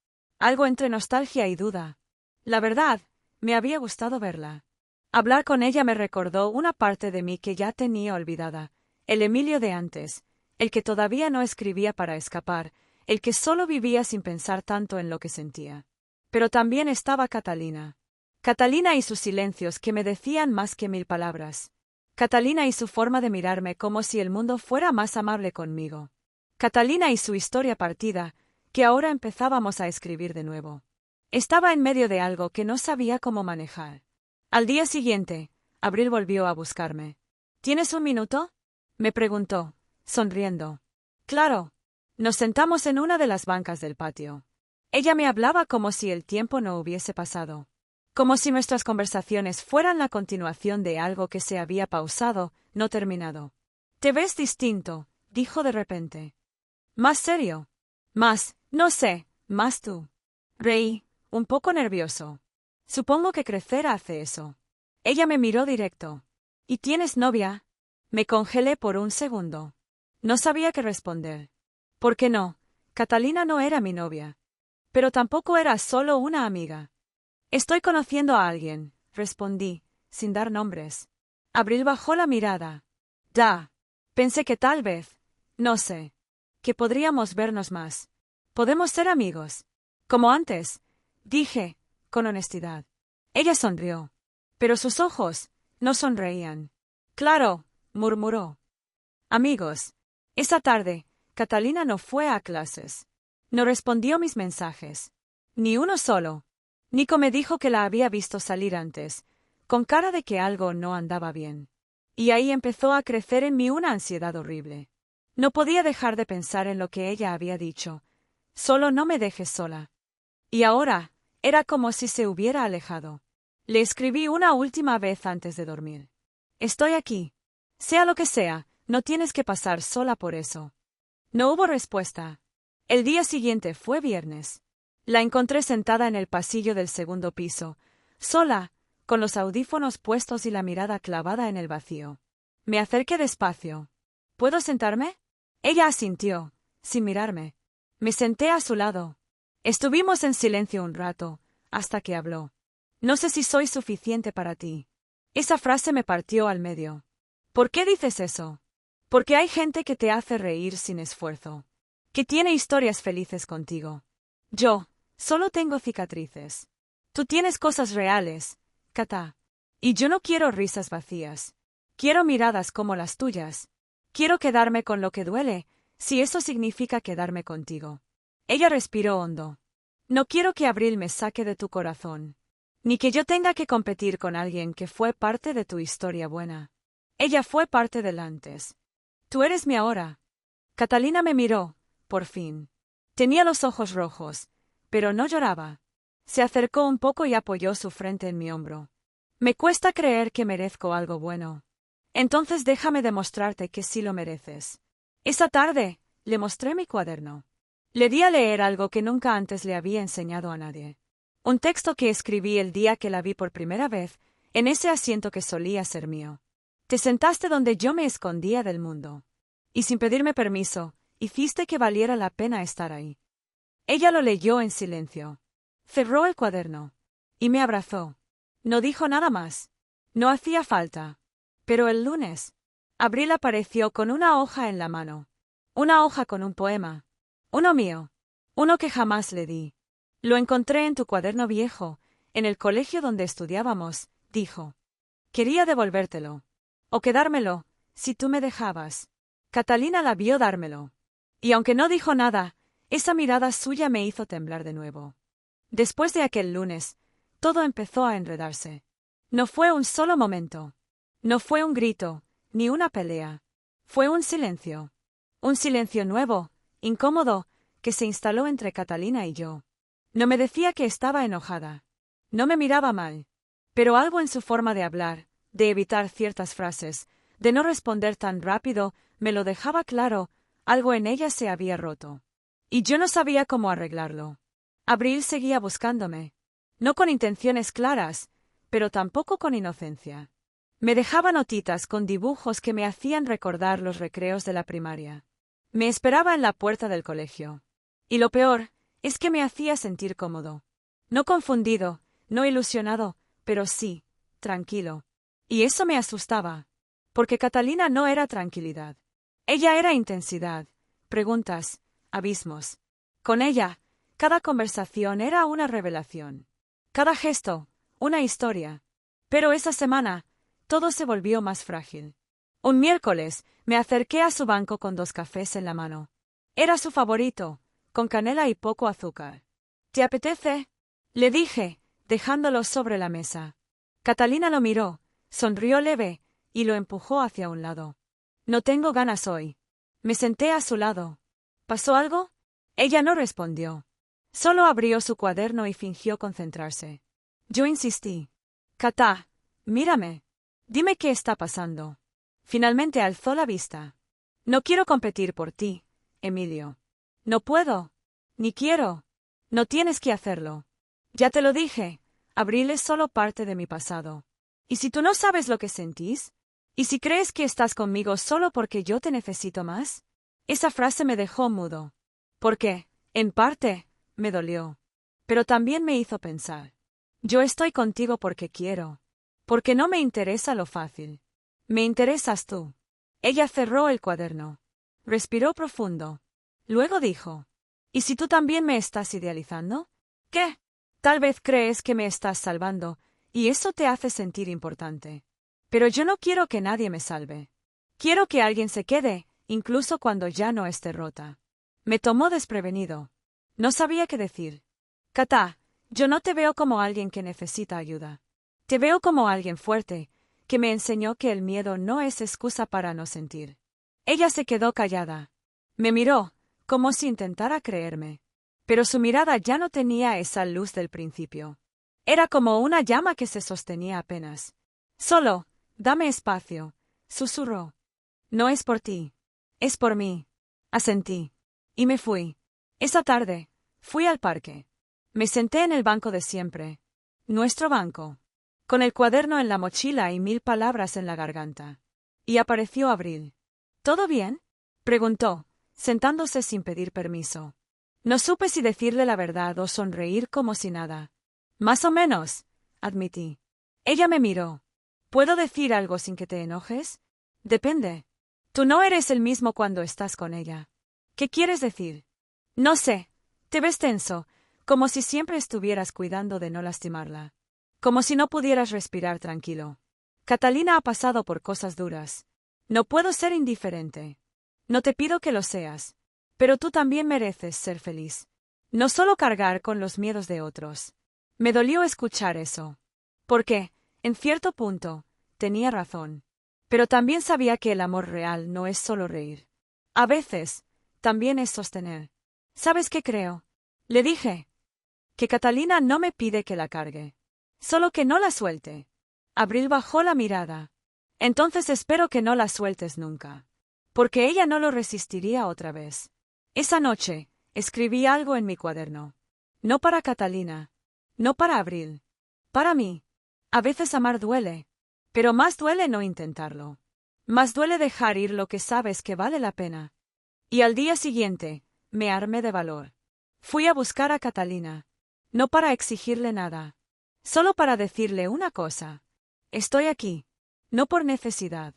Algo entre nostalgia y duda. La verdad, me había gustado verla. Hablar con ella me recordó una parte de mí que ya tenía olvidada, el Emilio de antes, el que todavía no escribía para escapar, el que solo vivía sin pensar tanto en lo que sentía. Pero también estaba Catalina. Catalina y sus silencios que me decían más que 1000 palabras. Catalina y su forma de mirarme como si el mundo fuera más amable conmigo. Catalina y su historia partida, que ahora empezábamos a escribir de nuevo. Estaba en medio de algo que no sabía cómo manejar. Al día siguiente, Abril volvió a buscarme. ¿Tienes un minuto? Me preguntó, sonriendo. Claro. Nos sentamos en una de las bancas del patio. Ella me hablaba como si el tiempo no hubiese pasado. Como si nuestras conversaciones fueran la continuación de algo que se había pausado, no terminado. Te ves distinto, dijo de repente. Más serio. Más, no sé, más tú. Reí, un poco nervioso. Supongo que crecer hace eso. Ella me miró directo. ¿Y tienes novia? Me congelé por un segundo. No sabía qué responder. ¿Por qué no? Catalina no era mi novia. Pero tampoco era solo una amiga. Estoy conociendo a alguien, respondí, sin dar nombres. Abril bajó la mirada. Pensé que tal vez, no sé, que podríamos vernos más. Podemos ser amigos. Como antes, dije, con honestidad. Ella sonrió. Pero sus ojos no sonreían. Claro, murmuró. Amigos. Esa tarde, Catalina no fue a clases. No respondió mis mensajes. Ni uno solo. Nico me dijo que la había visto salir antes, con cara de que algo no andaba bien. Y ahí empezó a crecer en mí una ansiedad horrible. No podía dejar de pensar en lo que ella había dicho. Solo no me dejes sola. Y ahora, era como si se hubiera alejado. Le escribí una última vez antes de dormir. Estoy aquí. Sea lo que sea, no tienes que pasar sola por eso. No hubo respuesta. El día siguiente fue viernes. La encontré sentada en el pasillo del segundo piso, sola, con los audífonos puestos y la mirada clavada en el vacío. Me acerqué despacio. ¿Puedo sentarme? Ella asintió, sin mirarme. Me senté a su lado. Estuvimos en silencio un rato, hasta que habló. No sé si soy suficiente para ti. Esa frase me partió al medio. ¿Por qué dices eso? Porque hay gente que te hace reír sin esfuerzo, que tiene historias felices contigo. Yo, solo tengo cicatrices. Tú tienes cosas reales, Kata. Y yo no quiero risas vacías. Quiero miradas como las tuyas. Quiero quedarme con lo que duele, si eso significa quedarme contigo. Ella respiró hondo. No quiero que Abril me saque de tu corazón, ni que yo tenga que competir con alguien que fue parte de tu historia buena. Ella fue parte del antes. Tú eres mi ahora. Catalina me miró, por fin. Tenía los ojos rojos, pero no lloraba. Se acercó un poco y apoyó su frente en mi hombro. Me cuesta creer que merezco algo bueno. Entonces déjame demostrarte que sí lo mereces. Esa tarde, le mostré mi cuaderno. Le di a leer algo que nunca antes le había enseñado a nadie. Un texto que escribí el día que la vi por primera vez, en ese asiento que solía ser mío. Te sentaste donde yo me escondía del mundo. Y sin pedirme permiso, hiciste que valiera la pena estar ahí. Ella lo leyó en silencio. Cerró el cuaderno. Y me abrazó. No dijo nada más. No hacía falta. Pero el lunes, Abril apareció con una hoja en la mano. Una hoja con un poema. Uno mío. Uno que jamás le di. Lo encontré en tu cuaderno viejo, en el colegio donde estudiábamos, dijo. Quería devolvértelo. O quedármelo, si tú me dejabas. Catalina la vio dármelo. Y aunque no dijo nada, esa mirada suya me hizo temblar de nuevo. Después de aquel lunes, todo empezó a enredarse. No fue un solo momento. No fue un grito, ni una pelea. Fue un silencio. Un silencio nuevo, incómodo, que se instaló entre Catalina y yo. No me decía que estaba enojada. No me miraba mal. Pero algo en su forma de hablar, de evitar ciertas frases, de no responder tan rápido, me lo dejaba claro, algo en ella se había roto. Y yo no sabía cómo arreglarlo. Abril seguía buscándome. No con intenciones claras, pero tampoco con inocencia. Me dejaba notitas con dibujos que me hacían recordar los recreos de la primaria. Me esperaba en la puerta del colegio. Y lo peor es que me hacía sentir cómodo. No confundido, no ilusionado, pero sí, tranquilo. Y eso me asustaba. Porque Catalina no era tranquilidad. Ella era intensidad, preguntas, abismos. Con ella, cada conversación era una revelación. Cada gesto, una historia. Pero esa semana, todo se volvió más frágil. Un miércoles, me acerqué a su banco con 2 cafés en la mano. Era su favorito, con canela y poco azúcar. ¿Te apetece? Le dije, dejándolo sobre la mesa. Catalina lo miró, sonrió leve, y lo empujó hacia un lado. No tengo ganas hoy. Me senté a su lado. ¿Pasó algo? Ella no respondió. Solo abrió su cuaderno y fingió concentrarse. Yo insistí. Cata, mírame. Dime qué está pasando. Finalmente alzó la vista. No quiero competir por ti, Emilio. No puedo. Ni quiero. No tienes que hacerlo. Ya te lo dije, Abril es solo parte de mi pasado. ¿Y si tú no sabes lo que sentís? ¿Y si crees que estás conmigo solo porque yo te necesito más? Esa frase me dejó mudo. Porque, en parte, me dolió. Pero también me hizo pensar. Yo estoy contigo porque quiero. Porque no me interesa lo fácil. Me interesas tú. Ella cerró el cuaderno. Respiró profundo. Luego dijo. ¿Y si tú también me estás idealizando? ¿Qué? Tal vez crees que me estás salvando, y eso te hace sentir importante. Pero yo no quiero que nadie me salve. Quiero que alguien se quede, incluso cuando ya no esté rota. Me tomó desprevenido. No sabía qué decir. Cata, yo no te veo como alguien que necesita ayuda. Te veo como alguien fuerte, que me enseñó que el miedo no es excusa para no sentir. Ella se quedó callada. Me miró, como si intentara creerme. Pero su mirada ya no tenía esa luz del principio. Era como una llama que se sostenía apenas. Solo, dame espacio, susurró. No es por ti. Es por mí. Asentí. Y me fui. Esa tarde, fui al parque. Me senté en el banco de siempre. Nuestro banco. Con el cuaderno en la mochila y 1000 palabras en la garganta. Y apareció Abril. ¿Todo bien?, preguntó, sentándose sin pedir permiso. No supe si decirle la verdad o sonreír como si nada. Más o menos, admití. Ella me miró. ¿Puedo decir algo sin que te enojes? Depende. Tú no eres el mismo cuando estás con ella. ¿Qué quieres decir? No sé. Te ves tenso, como si siempre estuvieras cuidando de no lastimarla. Como si no pudieras respirar tranquilo. Catalina ha pasado por cosas duras. No puedo ser indiferente. No te pido que lo seas. Pero tú también mereces ser feliz. No solo cargar con los miedos de otros. Me dolió escuchar eso. Porque, en cierto punto, tenía razón. Pero también sabía que el amor real no es solo reír. A veces, también es sostener. ¿Sabes qué creo? Le dije. Que Catalina no me pide que la cargue. Solo que no la suelte. Abril bajó la mirada. Entonces espero que no la sueltes nunca. Porque ella no lo resistiría otra vez. Esa noche, escribí algo en mi cuaderno. No para Catalina. No para Abril. Para mí. A veces amar duele. Pero más duele no intentarlo. Más duele dejar ir lo que sabes que vale la pena. Y al día siguiente, me armé de valor. Fui a buscar a Catalina. No para exigirle nada. Solo para decirle una cosa. Estoy aquí. No por necesidad.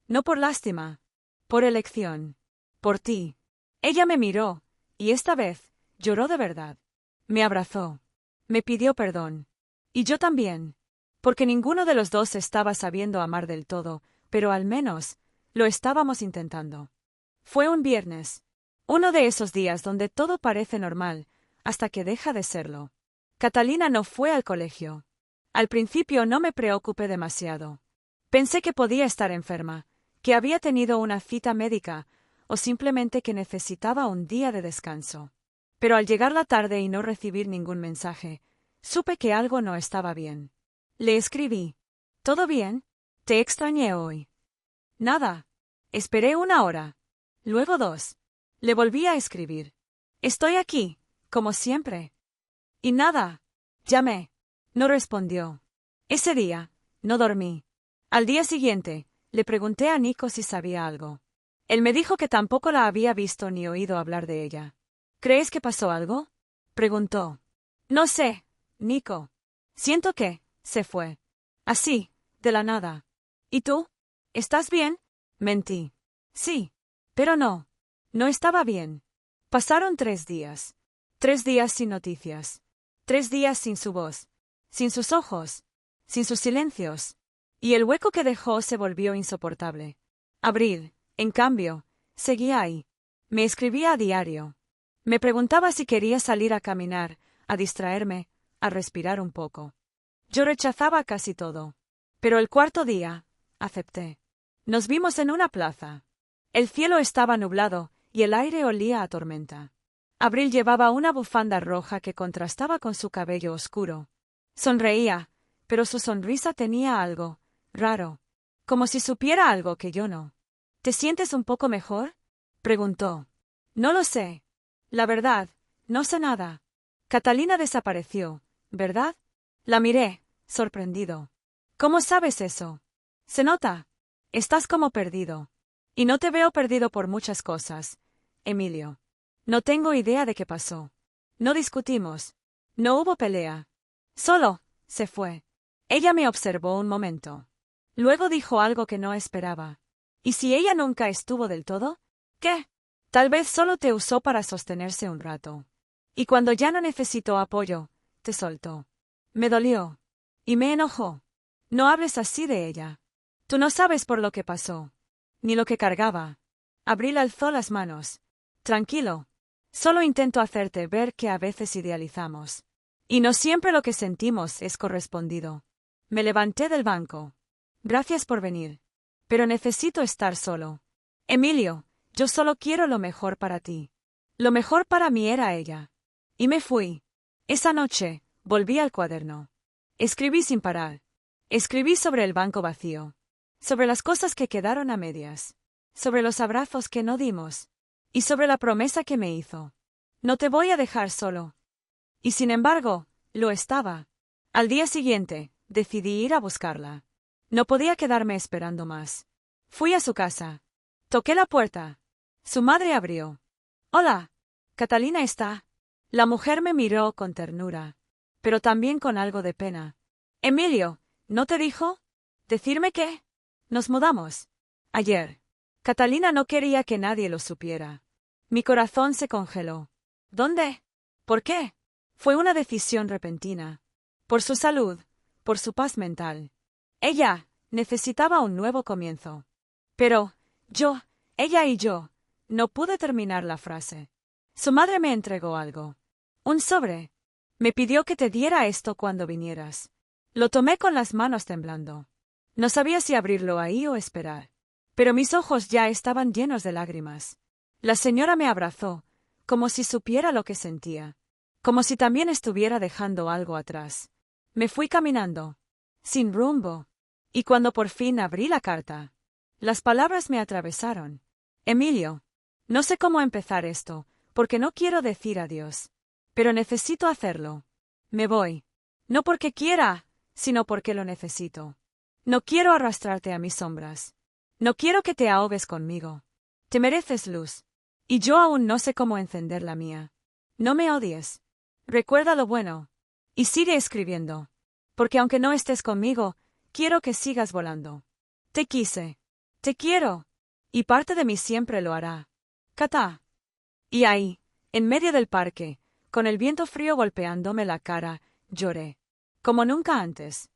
No por lástima. Por elección. Por ti. Ella me miró, y esta vez, lloró de verdad. Me abrazó. Me pidió perdón. Y yo también. Porque ninguno de los dos estaba sabiendo amar del todo, pero al menos, lo estábamos intentando. Fue un viernes. Uno de esos días donde todo parece normal, hasta que deja de serlo. Catalina no fue al colegio. Al principio no me preocupé demasiado. Pensé que podía estar enferma, que había tenido una cita médica, o simplemente que necesitaba un día de descanso. Pero al llegar la tarde y no recibir ningún mensaje, supe que algo no estaba bien. Le escribí. ¿Todo bien? Te extrañé hoy. Nada. Esperé 1 hora. Luego 2. Le volví a escribir. Estoy aquí, como siempre. Y nada. Llamé. No respondió. Ese día, no dormí. Al día siguiente, le pregunté a Nico si sabía algo. Él me dijo que tampoco la había visto ni oído hablar de ella. ¿Crees que pasó algo?, preguntó. No sé, Nico. Siento que se fue. Así, de la nada. ¿Y tú? ¿Estás bien? Mentí. Sí. Pero no. No estaba bien. Pasaron 3 días. 3 días sin noticias. 3 días sin su voz. Sin sus ojos. Sin sus silencios. Y el hueco que dejó se volvió insoportable. Abril, en cambio, seguía ahí. Me escribía a diario. Me preguntaba si quería salir a caminar, a distraerme, a respirar un poco. Yo rechazaba casi todo. Pero el 4.º día, acepté. Nos vimos en una plaza. El cielo estaba nublado y el aire olía a tormenta. Abril llevaba una bufanda roja que contrastaba con su cabello oscuro. Sonreía, pero su sonrisa tenía algo raro, como si supiera algo que yo no. ¿Te sientes un poco mejor?, preguntó. No lo sé. La verdad, no sé nada. Catalina desapareció, ¿verdad? La miré, sorprendido. ¿Cómo sabes eso? Se nota. Estás como perdido. Y no te veo perdido por muchas cosas, Emilio. No tengo idea de qué pasó. No discutimos. No hubo pelea. Solo, se fue. Ella me observó un momento. Luego dijo algo que no esperaba. ¿Y si ella nunca estuvo del todo? ¿Qué? Tal vez solo te usó para sostenerse un rato. Y cuando ya no necesitó apoyo, te soltó. Me dolió. Y me enojó. No hables así de ella. Tú no sabes por lo que pasó. Ni lo que cargaba. Abril alzó las manos. Tranquilo. Solo intento hacerte ver que a veces idealizamos. Y no siempre lo que sentimos es correspondido. Me levanté del banco. Gracias por venir. Pero necesito estar solo. Emilio, yo solo quiero lo mejor para ti. Lo mejor para mí era ella. Y me fui. Esa noche, volví al cuaderno. Escribí sin parar. Escribí sobre el banco vacío. Sobre las cosas que quedaron a medias. Sobre los abrazos que no dimos. Y sobre la promesa que me hizo. No te voy a dejar solo. Y sin embargo, lo estaba. Al día siguiente, decidí ir a buscarla. No podía quedarme esperando más. Fui a su casa. Toqué la puerta. Su madre abrió. Hola. ¿Catalina está? La mujer me miró con ternura, pero también con algo de pena. Emilio, ¿no te dijo? ¿Decirme qué? Nos mudamos. Ayer. Catalina no quería que nadie lo supiera. Mi corazón se congeló. ¿Dónde? ¿Por qué? Fue una decisión repentina. Por su salud, por su paz mental. Ella necesitaba un nuevo comienzo. Pero, ella y yo, no pude terminar la frase. Su madre me entregó algo. Un sobre. Me pidió que te diera esto cuando vinieras. Lo tomé con las manos temblando. No sabía si abrirlo ahí o esperar. Pero mis ojos ya estaban llenos de lágrimas. La señora me abrazó, como si supiera lo que sentía. Como si también estuviera dejando algo atrás. Me fui caminando. Sin rumbo. Y cuando por fin abrí la carta, las palabras me atravesaron. Emilio. No sé cómo empezar esto, porque no quiero decir adiós. Pero necesito hacerlo. Me voy. No porque quiera, sino porque lo necesito. No quiero arrastrarte a mis sombras. No quiero que te ahogues conmigo. Te mereces luz. Y yo aún no sé cómo encender la mía. No me odies. Recuerda lo bueno. Y sigue escribiendo. Porque aunque no estés conmigo, quiero que sigas volando. Te quise. Te quiero. Y parte de mí siempre lo hará. Cata. Y ahí, en medio del parque, con el viento frío golpeándome la cara, lloré. Como nunca antes.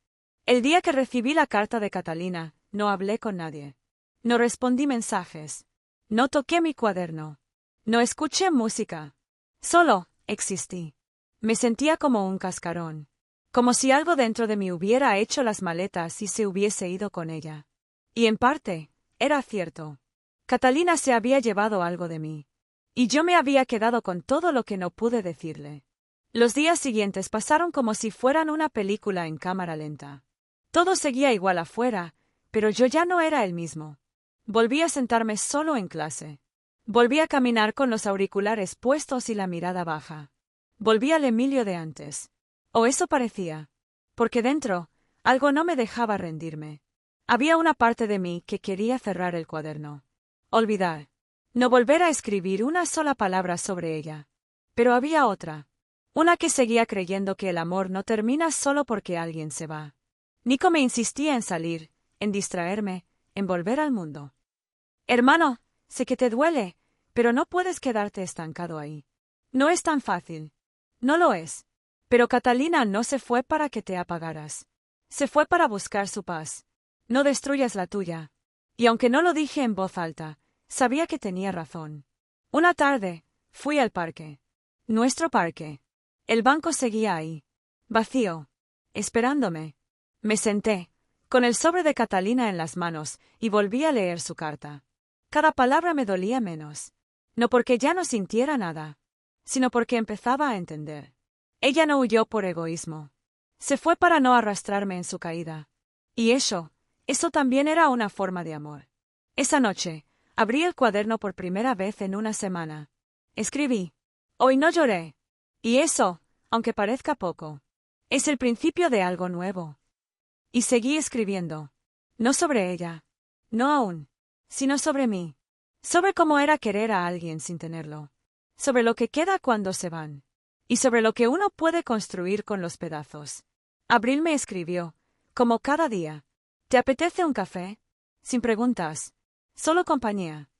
El día que recibí la carta de Catalina, no hablé con nadie. No respondí mensajes. No toqué mi cuaderno. No escuché música. Solo existí. Me sentía como un cascarón. Como si algo dentro de mí hubiera hecho las maletas y se hubiese ido con ella. Y en parte, era cierto. Catalina se había llevado algo de mí. Y yo me había quedado con todo lo que no pude decirle. Los días siguientes pasaron como si fueran una película en cámara lenta. Todo seguía igual afuera, pero yo ya no era el mismo. Volví a sentarme solo en clase. Volví a caminar con los auriculares puestos y la mirada baja. Volví al Emilio de antes. O eso parecía. Porque dentro, algo no me dejaba rendirme. Había una parte de mí que quería cerrar el cuaderno. Olvidar. No volver a escribir una sola palabra sobre ella. Pero había otra. Una que seguía creyendo que el amor no termina solo porque alguien se va. Nico me insistía en salir, en distraerme, en volver al mundo. Hermano, sé que te duele, pero no puedes quedarte estancado ahí. No es tan fácil. No lo es. Pero Catalina no se fue para que te apagaras. Se fue para buscar su paz. No destruyas la tuya. Y aunque no lo dije en voz alta, sabía que tenía razón. Una tarde, fui al parque. Nuestro parque. El banco seguía ahí. Vacío. Esperándome. Me senté, con el sobre de Catalina en las manos, y volví a leer su carta. Cada palabra me dolía menos. No porque ya no sintiera nada, sino porque empezaba a entender. Ella no huyó por egoísmo. Se fue para no arrastrarme en su caída. Y eso también era una forma de amor. Esa noche, abrí el cuaderno por primera vez en una semana. Escribí. Hoy no lloré. Y eso, aunque parezca poco, es el principio de algo nuevo. Y seguí escribiendo. No sobre ella. No aún. Sino sobre mí. Sobre cómo era querer a alguien sin tenerlo. Sobre lo que queda cuando se van. Y sobre lo que uno puede construir con los pedazos. Abril me escribió, como cada día. ¿Te apetece un café? Sin preguntas. Solo compañía.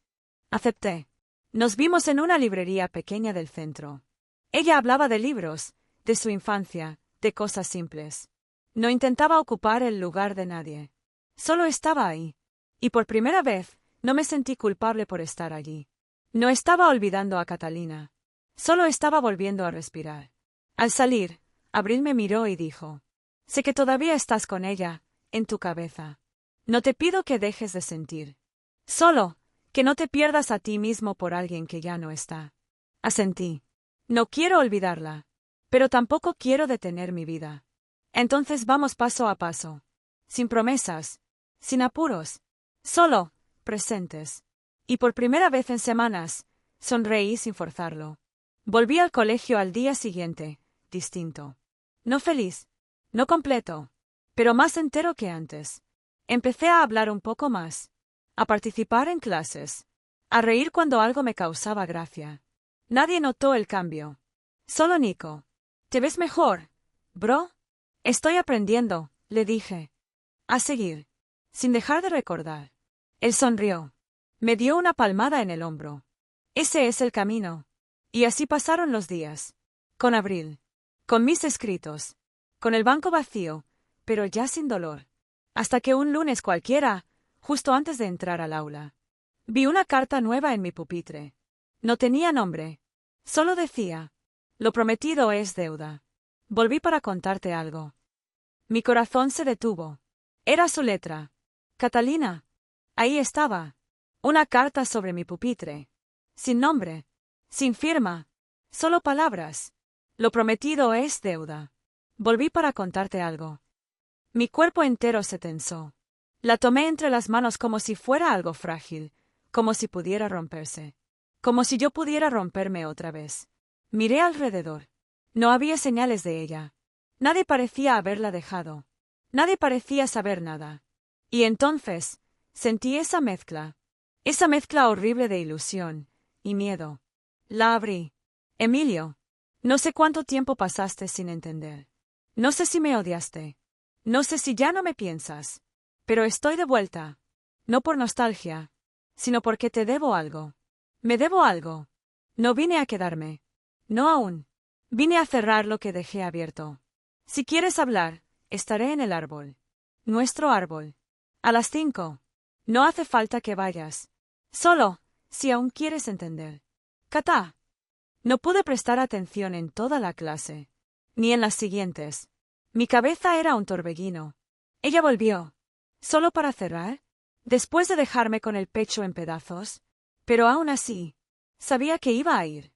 Acepté. Nos vimos en una librería pequeña del centro. Ella hablaba de libros, de su infancia, de cosas simples. No intentaba ocupar el lugar de nadie. Solo estaba ahí. Y por primera vez, no me sentí culpable por estar allí. No estaba olvidando a Catalina. Solo estaba volviendo a respirar. Al salir, Abril me miró y dijo: sé que todavía estás con ella, en tu cabeza. No te pido que dejes de sentir. Solo, que no te pierdas a ti mismo por alguien que ya no está. Asentí. No quiero olvidarla. Pero tampoco quiero detener mi vida. Entonces vamos paso a paso. Sin promesas. Sin apuros. Solo, presentes. Y por primera vez en semanas, sonreí sin forzarlo. Volví al colegio al día siguiente, distinto. No feliz. No completo. Pero más entero que antes. Empecé a hablar un poco más. a participar en clases, a reír cuando algo me causaba gracia. Nadie notó el cambio. Solo Nico. ¿Te ves mejor, bro? Estoy aprendiendo, le dije. A seguir. Sin dejar de recordar. Él sonrió. Me dio una palmada en el hombro. Ese es el camino. Y así pasaron los días. Con Abril. Con mis escritos. Con el banco vacío, pero ya sin dolor. Hasta que un lunes cualquiera, justo antes de entrar al aula, vi una carta nueva en mi pupitre. No tenía nombre. Solo decía: lo prometido es deuda. Volví para contarte algo. Mi corazón se detuvo. Era su letra. Catalina. Ahí estaba. Una carta sobre mi pupitre. Sin nombre. Sin firma. Solo palabras. Lo prometido es deuda. Volví para contarte algo. Mi cuerpo entero se tensó. La tomé entre las manos como si fuera algo frágil, como si pudiera romperse. Como si yo pudiera romperme otra vez. Miré alrededor. No había señales de ella. Nadie parecía haberla dejado. Nadie parecía saber nada. Y entonces, sentí esa mezcla horrible de ilusión y miedo. La abrí. Emilio, no sé cuánto tiempo pasaste sin entender. No sé si me odiaste. No sé si ya no me piensas. Pero estoy de vuelta. No por nostalgia, sino porque te debo algo. Me debo algo. No vine a quedarme. No aún. Vine a cerrar lo que dejé abierto. Si quieres hablar, estaré en el árbol. Nuestro árbol. A las 5. No hace falta que vayas. Solo, si aún quieres entender. Cata. No pude prestar atención en toda la clase. Ni en las siguientes. Mi cabeza era un torbellino. Ella volvió. ¿Solo para cerrar? Después de dejarme con el pecho en pedazos. Pero aún así, sabía que iba a ir.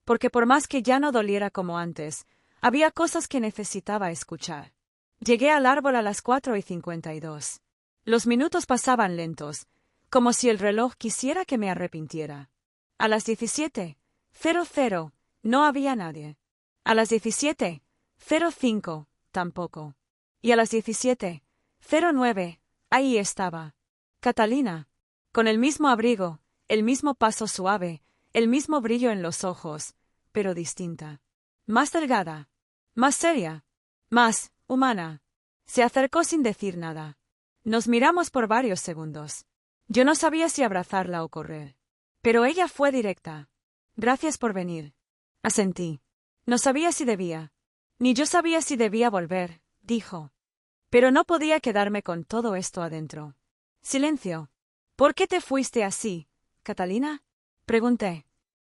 Porque por más que ya no doliera como antes, había cosas que necesitaba escuchar. Llegué al árbol a las 4:52. Los minutos pasaban lentos, como si el reloj quisiera que me arrepintiera. A las 17:00 no había nadie. A las 17:05 tampoco. Y a las 17:09 ahí estaba. Catalina. Con el mismo abrigo, el mismo paso suave, el mismo brillo en los ojos, pero distinta. Más delgada. Más seria. Más humana. Se acercó sin decir nada. Nos miramos por varios segundos. Yo no sabía si abrazarla o correr. Pero ella fue directa. Gracias por venir. Asentí. No sabía si debía. Ni yo sabía si debía volver, dijo. Pero no podía quedarme con todo esto adentro. Silencio. ¿Por qué te fuiste así, Catalina? Pregunté.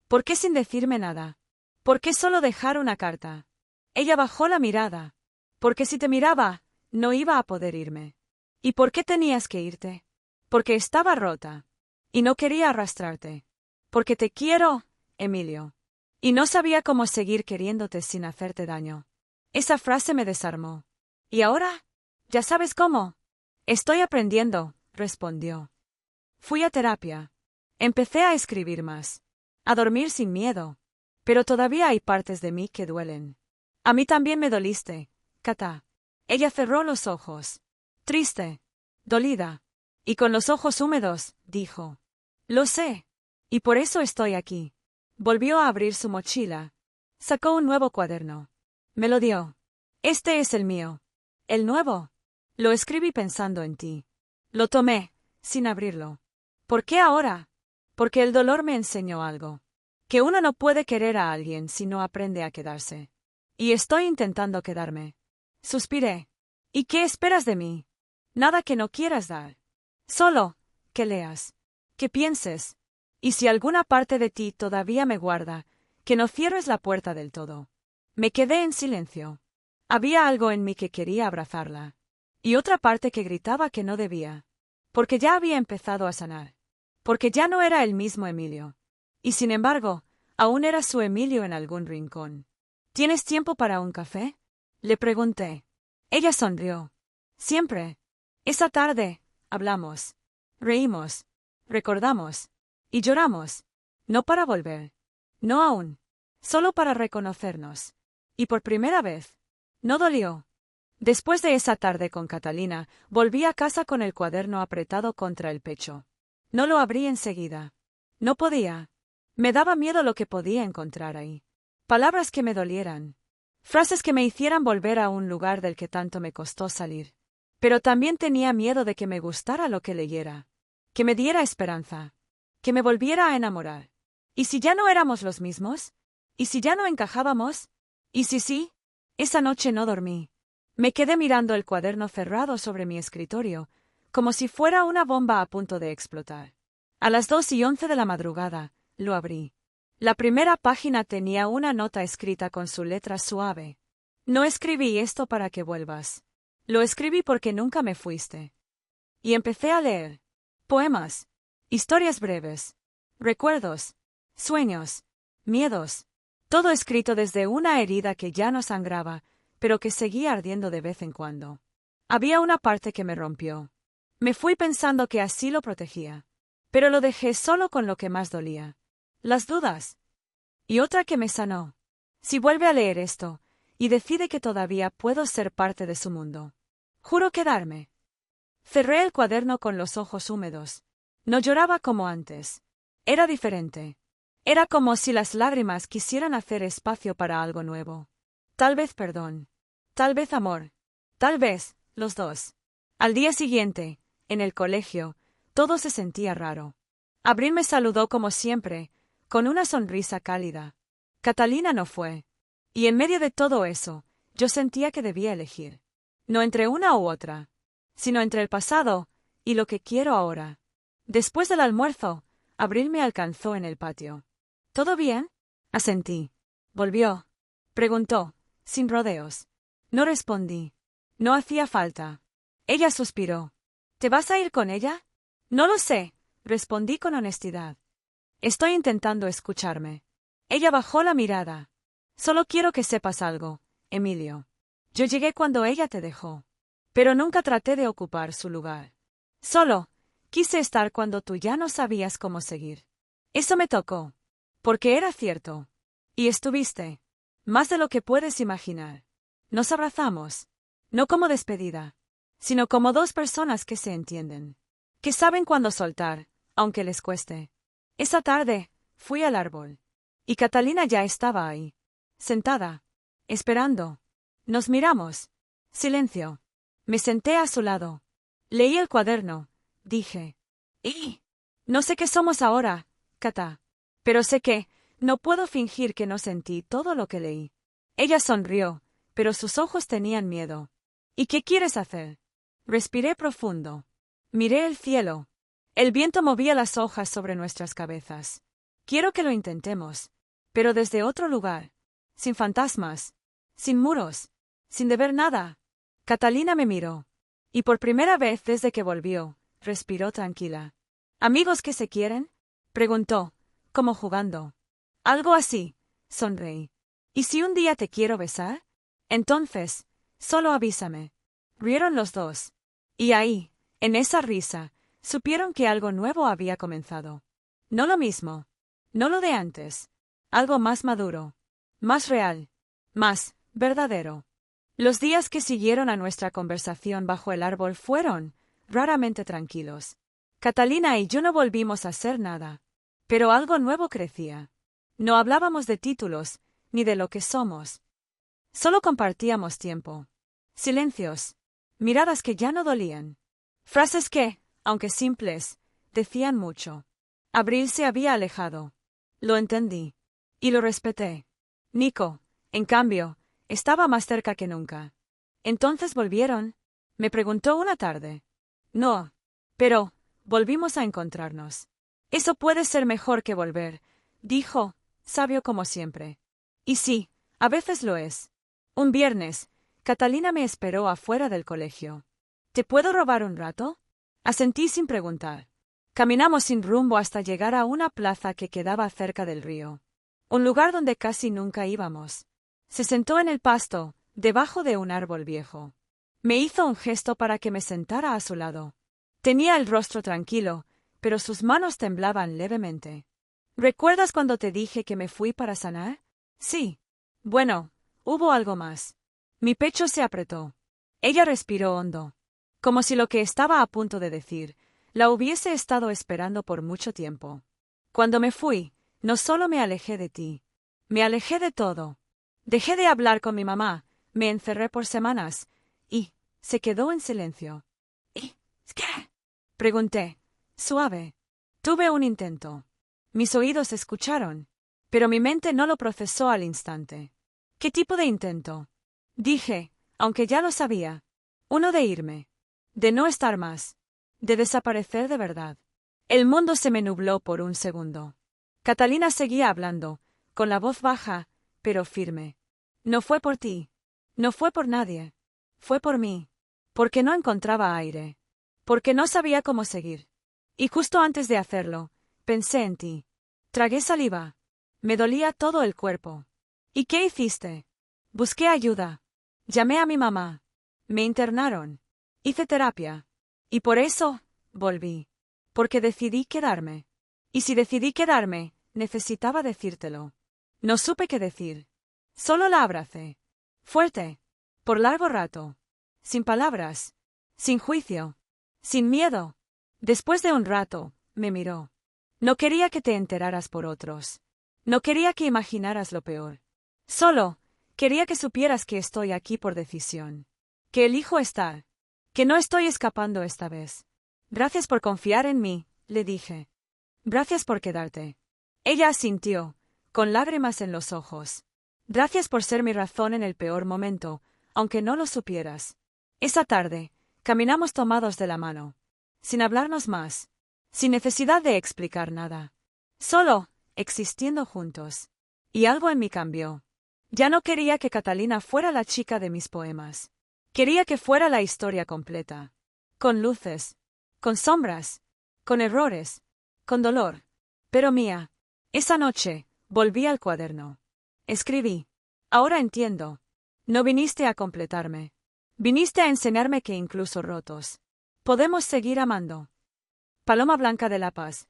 ¿Por qué sin decirme nada? ¿Por qué solo dejar una carta? Ella bajó la mirada. Porque si te miraba, no iba a poder irme. ¿Y por qué tenías que irte? Porque estaba rota. Y no quería arrastrarte. Porque te quiero, Emilio. Y no sabía cómo seguir queriéndote sin hacerte daño. Esa frase me desarmó. ¿Y ahora? ¿Ya sabes cómo? Estoy aprendiendo, respondió. Fui a terapia. Empecé a escribir más. A dormir sin miedo. Pero todavía hay partes de mí que duelen. A mí también me doliste, Cata. Ella cerró los ojos. Triste. Dolida. Y con los ojos húmedos, dijo. Lo sé. Y por eso estoy aquí. Volvió a abrir su mochila. Sacó un nuevo cuaderno. Me lo dio. Este es el mío. ¿El nuevo? Lo escribí pensando en ti. Lo tomé, sin abrirlo. ¿Por qué ahora? Porque el dolor me enseñó algo. Que uno no puede querer a alguien si no aprende a quedarse. Y estoy intentando quedarme. Suspiré. ¿Y qué esperas de mí? Nada que no quieras dar. Solo, que leas. Que pienses. Y si alguna parte de ti todavía me guarda, que no cierres la puerta del todo. Me quedé en silencio. Había algo en mí que quería abrazarla. Y otra parte que gritaba que no debía. Porque ya había empezado a sanar. Porque ya no era el mismo Emilio. Y sin embargo, aún era su Emilio en algún rincón. ¿Tienes tiempo para un café? Le pregunté. Ella sonrió. Siempre. Esa tarde, hablamos. Reímos. Recordamos. Y lloramos. No para volver. No aún. Solo para reconocernos. Y por primera vez. No dolió. Después de esa tarde con Catalina, volví a casa con el cuaderno apretado contra el pecho. No lo abrí enseguida. No podía. Me daba miedo lo que podía encontrar ahí. Palabras que me dolieran. Frases que me hicieran volver a un lugar del que tanto me costó salir. Pero también tenía miedo de que me gustara lo que leyera. Que me diera esperanza. Que me volviera a enamorar. ¿Y si ya no éramos los mismos? ¿Y si ya no encajábamos? ¿Y si sí? Esa noche no dormí. Me quedé mirando el cuaderno cerrado sobre mi escritorio, como si fuera una bomba a punto de explotar. A las 2:11 de la madrugada, lo abrí. La primera página tenía una nota escrita con su letra suave. No escribí esto para que vuelvas. Lo escribí porque nunca me fuiste. Y empecé a leer. Poemas. Historias breves. Recuerdos. Sueños. Miedos. Todo escrito desde una herida que ya no sangraba, pero que seguía ardiendo de vez en cuando. Había una parte que me rompió. Me fui pensando que así lo protegía. Pero lo dejé solo con lo que más dolía. Las dudas. Y otra que me sanó. Si vuelve a leer esto, y decide que todavía puedo ser parte de su mundo. Juro quedarme. Cerré el cuaderno con los ojos húmedos. No lloraba como antes. Era diferente. Era como si las lágrimas quisieran hacer espacio para algo nuevo. Tal vez perdón. Tal vez amor. Tal vez, los dos. Al día siguiente, en el colegio, todo se sentía raro. Abril me saludó como siempre, con una sonrisa cálida. Catalina no fue. Y en medio de todo eso, yo sentía que debía elegir. No entre una u otra, sino entre el pasado y lo que quiero ahora. Después del almuerzo, Abril me alcanzó en el patio. ¿Todo bien? Asentí. ¿Volvió? Preguntó, sin rodeos. No respondí. No hacía falta. Ella suspiró. ¿Te vas a ir con ella? No lo sé, respondí con honestidad. Estoy intentando escucharme. Ella bajó la mirada. Solo quiero que sepas algo, Emilio. Yo llegué cuando ella te dejó. Pero nunca traté de ocupar su lugar. Solo quise estar cuando tú ya no sabías cómo seguir. Eso me tocó. Porque era cierto. Y estuviste. Más de lo que puedes imaginar. Nos abrazamos. No como despedida. Sino como dos personas que se entienden. Que saben cuándo soltar, aunque les cueste. Esa tarde, fui al árbol. Y Catalina ya estaba ahí. Sentada. Esperando. Nos miramos. Silencio. Me senté a su lado. Leí el cuaderno. Dije. ¿Y? No sé qué somos ahora, Cata. Pero sé que no puedo fingir que no sentí todo lo que leí. Ella sonrió, pero sus ojos tenían miedo. ¿Y qué quieres hacer? Respiré profundo. Miré el cielo. El viento movía las hojas sobre nuestras cabezas. Quiero que lo intentemos, pero desde otro lugar. Sin fantasmas. Sin muros. Sin deber nada. Catalina me miró. Y por primera vez desde que volvió, respiró tranquila. ¿Amigos que se quieren? Preguntó, como jugando. Algo así, sonreí. ¿Y si un día te quiero besar? Entonces, solo avísame. Rieron los dos. Y ahí, en esa risa, supieron que algo nuevo había comenzado. No lo mismo. No lo de antes. Algo más maduro. Más real. Más verdadero. Los días que siguieron a nuestra conversación bajo el árbol fueron, raramente tranquilos. Catalina y yo no volvimos a hacer nada. Pero algo nuevo crecía. No hablábamos de títulos, ni de lo que somos. Solo compartíamos tiempo. Silencios. Miradas que ya no dolían. Frases que, aunque simples, decían mucho. Abril se había alejado. Lo entendí. Y lo respeté. Nico, en cambio, estaba más cerca que nunca. ¿Entonces volvieron? Me preguntó una tarde. No. Pero, volvimos a encontrarnos. Eso puede ser mejor que volver, dijo, sabio como siempre. Y sí, a veces lo es. Un viernes, Catalina me esperó afuera del colegio. ¿Te puedo robar un rato? Asentí sin preguntar. Caminamos sin rumbo hasta llegar a una plaza que quedaba cerca del río. Un lugar donde casi nunca íbamos. Se sentó en el pasto, debajo de un árbol viejo. Me hizo un gesto para que me sentara a su lado. Tenía el rostro tranquilo, pero sus manos temblaban levemente. ¿Recuerdas cuando te dije que me fui para sanar? Sí. Bueno, hubo algo más. Mi pecho se apretó. Ella respiró hondo. Como si lo que estaba a punto de decir La hubiese estado esperando por mucho tiempo. Cuando me fui, no solo me alejé de ti. Me alejé de todo. Dejé de hablar con mi mamá, me encerré por semanas, y se quedó en silencio. ¿Y qué? Pregunté, suave. Tuve un intento. Mis oídos escucharon, pero mi mente no lo procesó al instante. ¿Qué tipo de intento? Dije, aunque ya lo sabía. Uno de irme. De no estar más. De desaparecer de verdad. El mundo se me nubló por un segundo. Catalina seguía hablando, con la voz baja, pero firme. No fue por ti. No fue por nadie. Fue por mí. Porque no encontraba aire. Porque no sabía cómo seguir. Y justo antes de hacerlo, pensé en ti. Tragué saliva. Me dolía todo el cuerpo. ¿Y qué hiciste? Busqué ayuda. Llamé a mi mamá. Me internaron. Hice terapia. Y por eso, volví. Porque decidí quedarme. Y si decidí quedarme, necesitaba decírtelo. No supe qué decir. Solo la abracé. Fuerte. Por largo rato. Sin palabras. Sin juicio. Sin miedo. Después de un rato, me miró. No quería que te enteraras por otros. No quería que imaginaras lo peor. Solo, quería que supieras que estoy aquí por decisión. Que elijo estar. Que no estoy escapando esta vez. Gracias por confiar en mí, le dije. Gracias por quedarte. Ella asintió, con lágrimas en los ojos. Gracias por ser mi razón en el peor momento, aunque no lo supieras. Esa tarde, caminamos tomados de la mano. Sin hablarnos más. Sin necesidad de explicar nada. Solo, existiendo juntos. Y algo en mí cambió. Ya no quería que Catalina fuera la chica de mis poemas. Quería que fuera la historia completa. Con luces. Con sombras. Con errores. Con dolor. Pero mía. Esa noche, volví al cuaderno. Escribí. Ahora entiendo. No viniste a completarme. Viniste a enseñarme que incluso rotos, podemos seguir amando. Paloma Blanca de la Paz.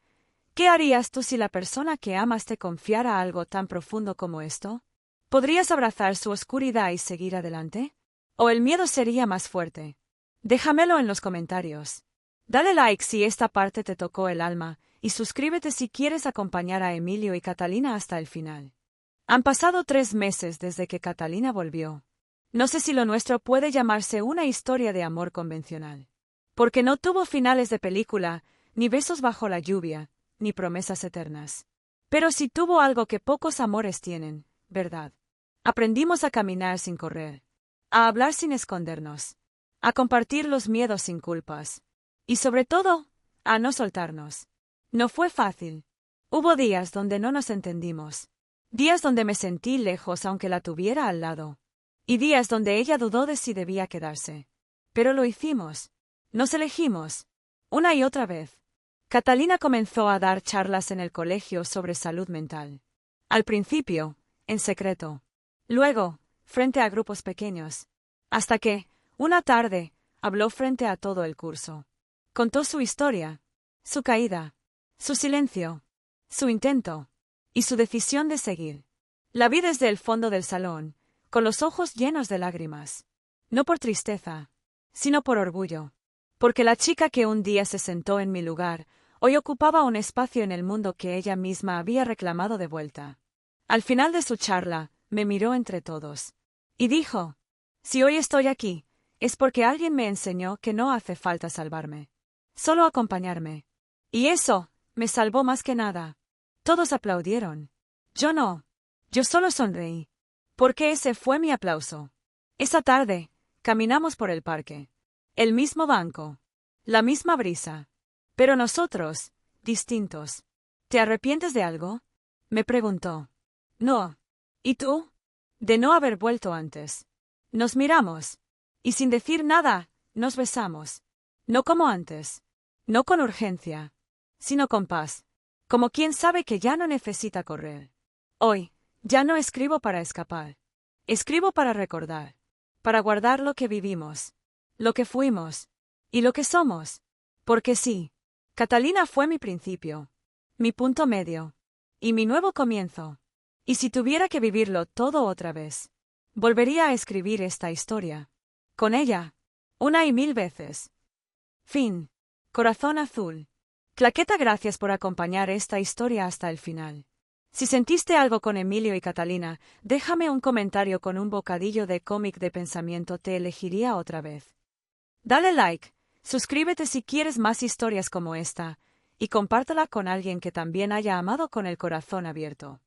¿Qué harías tú si la persona que amas te confiara algo tan profundo como esto? ¿Podrías abrazar su oscuridad y seguir adelante? ¿O el miedo sería más fuerte? Déjamelo en los comentarios. Dale like si esta parte te tocó el alma, y suscríbete si quieres acompañar a Emilio y Catalina hasta el final. Han pasado 3 meses desde que Catalina volvió. No sé si lo nuestro puede llamarse una historia de amor convencional. Porque no tuvo finales de película, ni besos bajo la lluvia, ni promesas eternas. Pero sí tuvo algo que pocos amores tienen, ¿verdad? Aprendimos a caminar sin correr. A hablar sin escondernos. A compartir los miedos sin culpas. Y sobre todo, a no soltarnos. No fue fácil. Hubo días donde no nos entendimos. Días donde me sentí lejos aunque la tuviera al lado. Y días donde ella dudó de si debía quedarse. Pero lo hicimos. Nos elegimos. Una y otra vez. Catalina comenzó a dar charlas en el colegio sobre salud mental. Al principio, en secreto. Luego, frente a grupos pequeños. Hasta que, una tarde, habló frente a todo el curso. Contó su historia. Su caída. Su silencio. Su intento. Y su decisión de seguir. La vi desde el fondo del salón, con los ojos llenos de lágrimas. No por tristeza, sino por orgullo. Porque la chica que un día se sentó en mi lugar, hoy ocupaba un espacio en el mundo que ella misma había reclamado de vuelta. Al final de su charla, me miró entre todos. Y dijo, si hoy estoy aquí, es porque alguien me enseñó que no hace falta salvarme. Solo acompañarme. Y eso, me salvó más que nada. Todos aplaudieron. Yo no. Yo solo sonreí. Porque ese fue mi aplauso. Esa tarde, caminamos por el parque. El mismo banco. La misma brisa. Pero nosotros, distintos. ¿Te arrepientes de algo? Me preguntó. No. ¿Y tú? De no haber vuelto antes. Nos miramos. Y sin decir nada, nos besamos. No como antes. No con urgencia. Sino con paz. Como quien sabe que ya no necesita correr. Hoy, ya no escribo para escapar. Escribo para recordar. Para guardar lo que vivimos. Lo que fuimos. Y lo que somos. Porque sí. Catalina fue mi principio. Mi punto medio. Y mi nuevo comienzo. Y si tuviera que vivirlo todo otra vez, volvería a escribir esta historia. Con ella. 1 y 1000 veces. Fin. Corazón azul. Claqueta, gracias por acompañar esta historia hasta el final. Si sentiste algo con Emilio y Catalina, déjame un comentario con un bocadillo de cómic de pensamiento, te elegiría otra vez. Dale like, suscríbete si quieres más historias como esta, y compártela con alguien que también haya amado con el corazón abierto.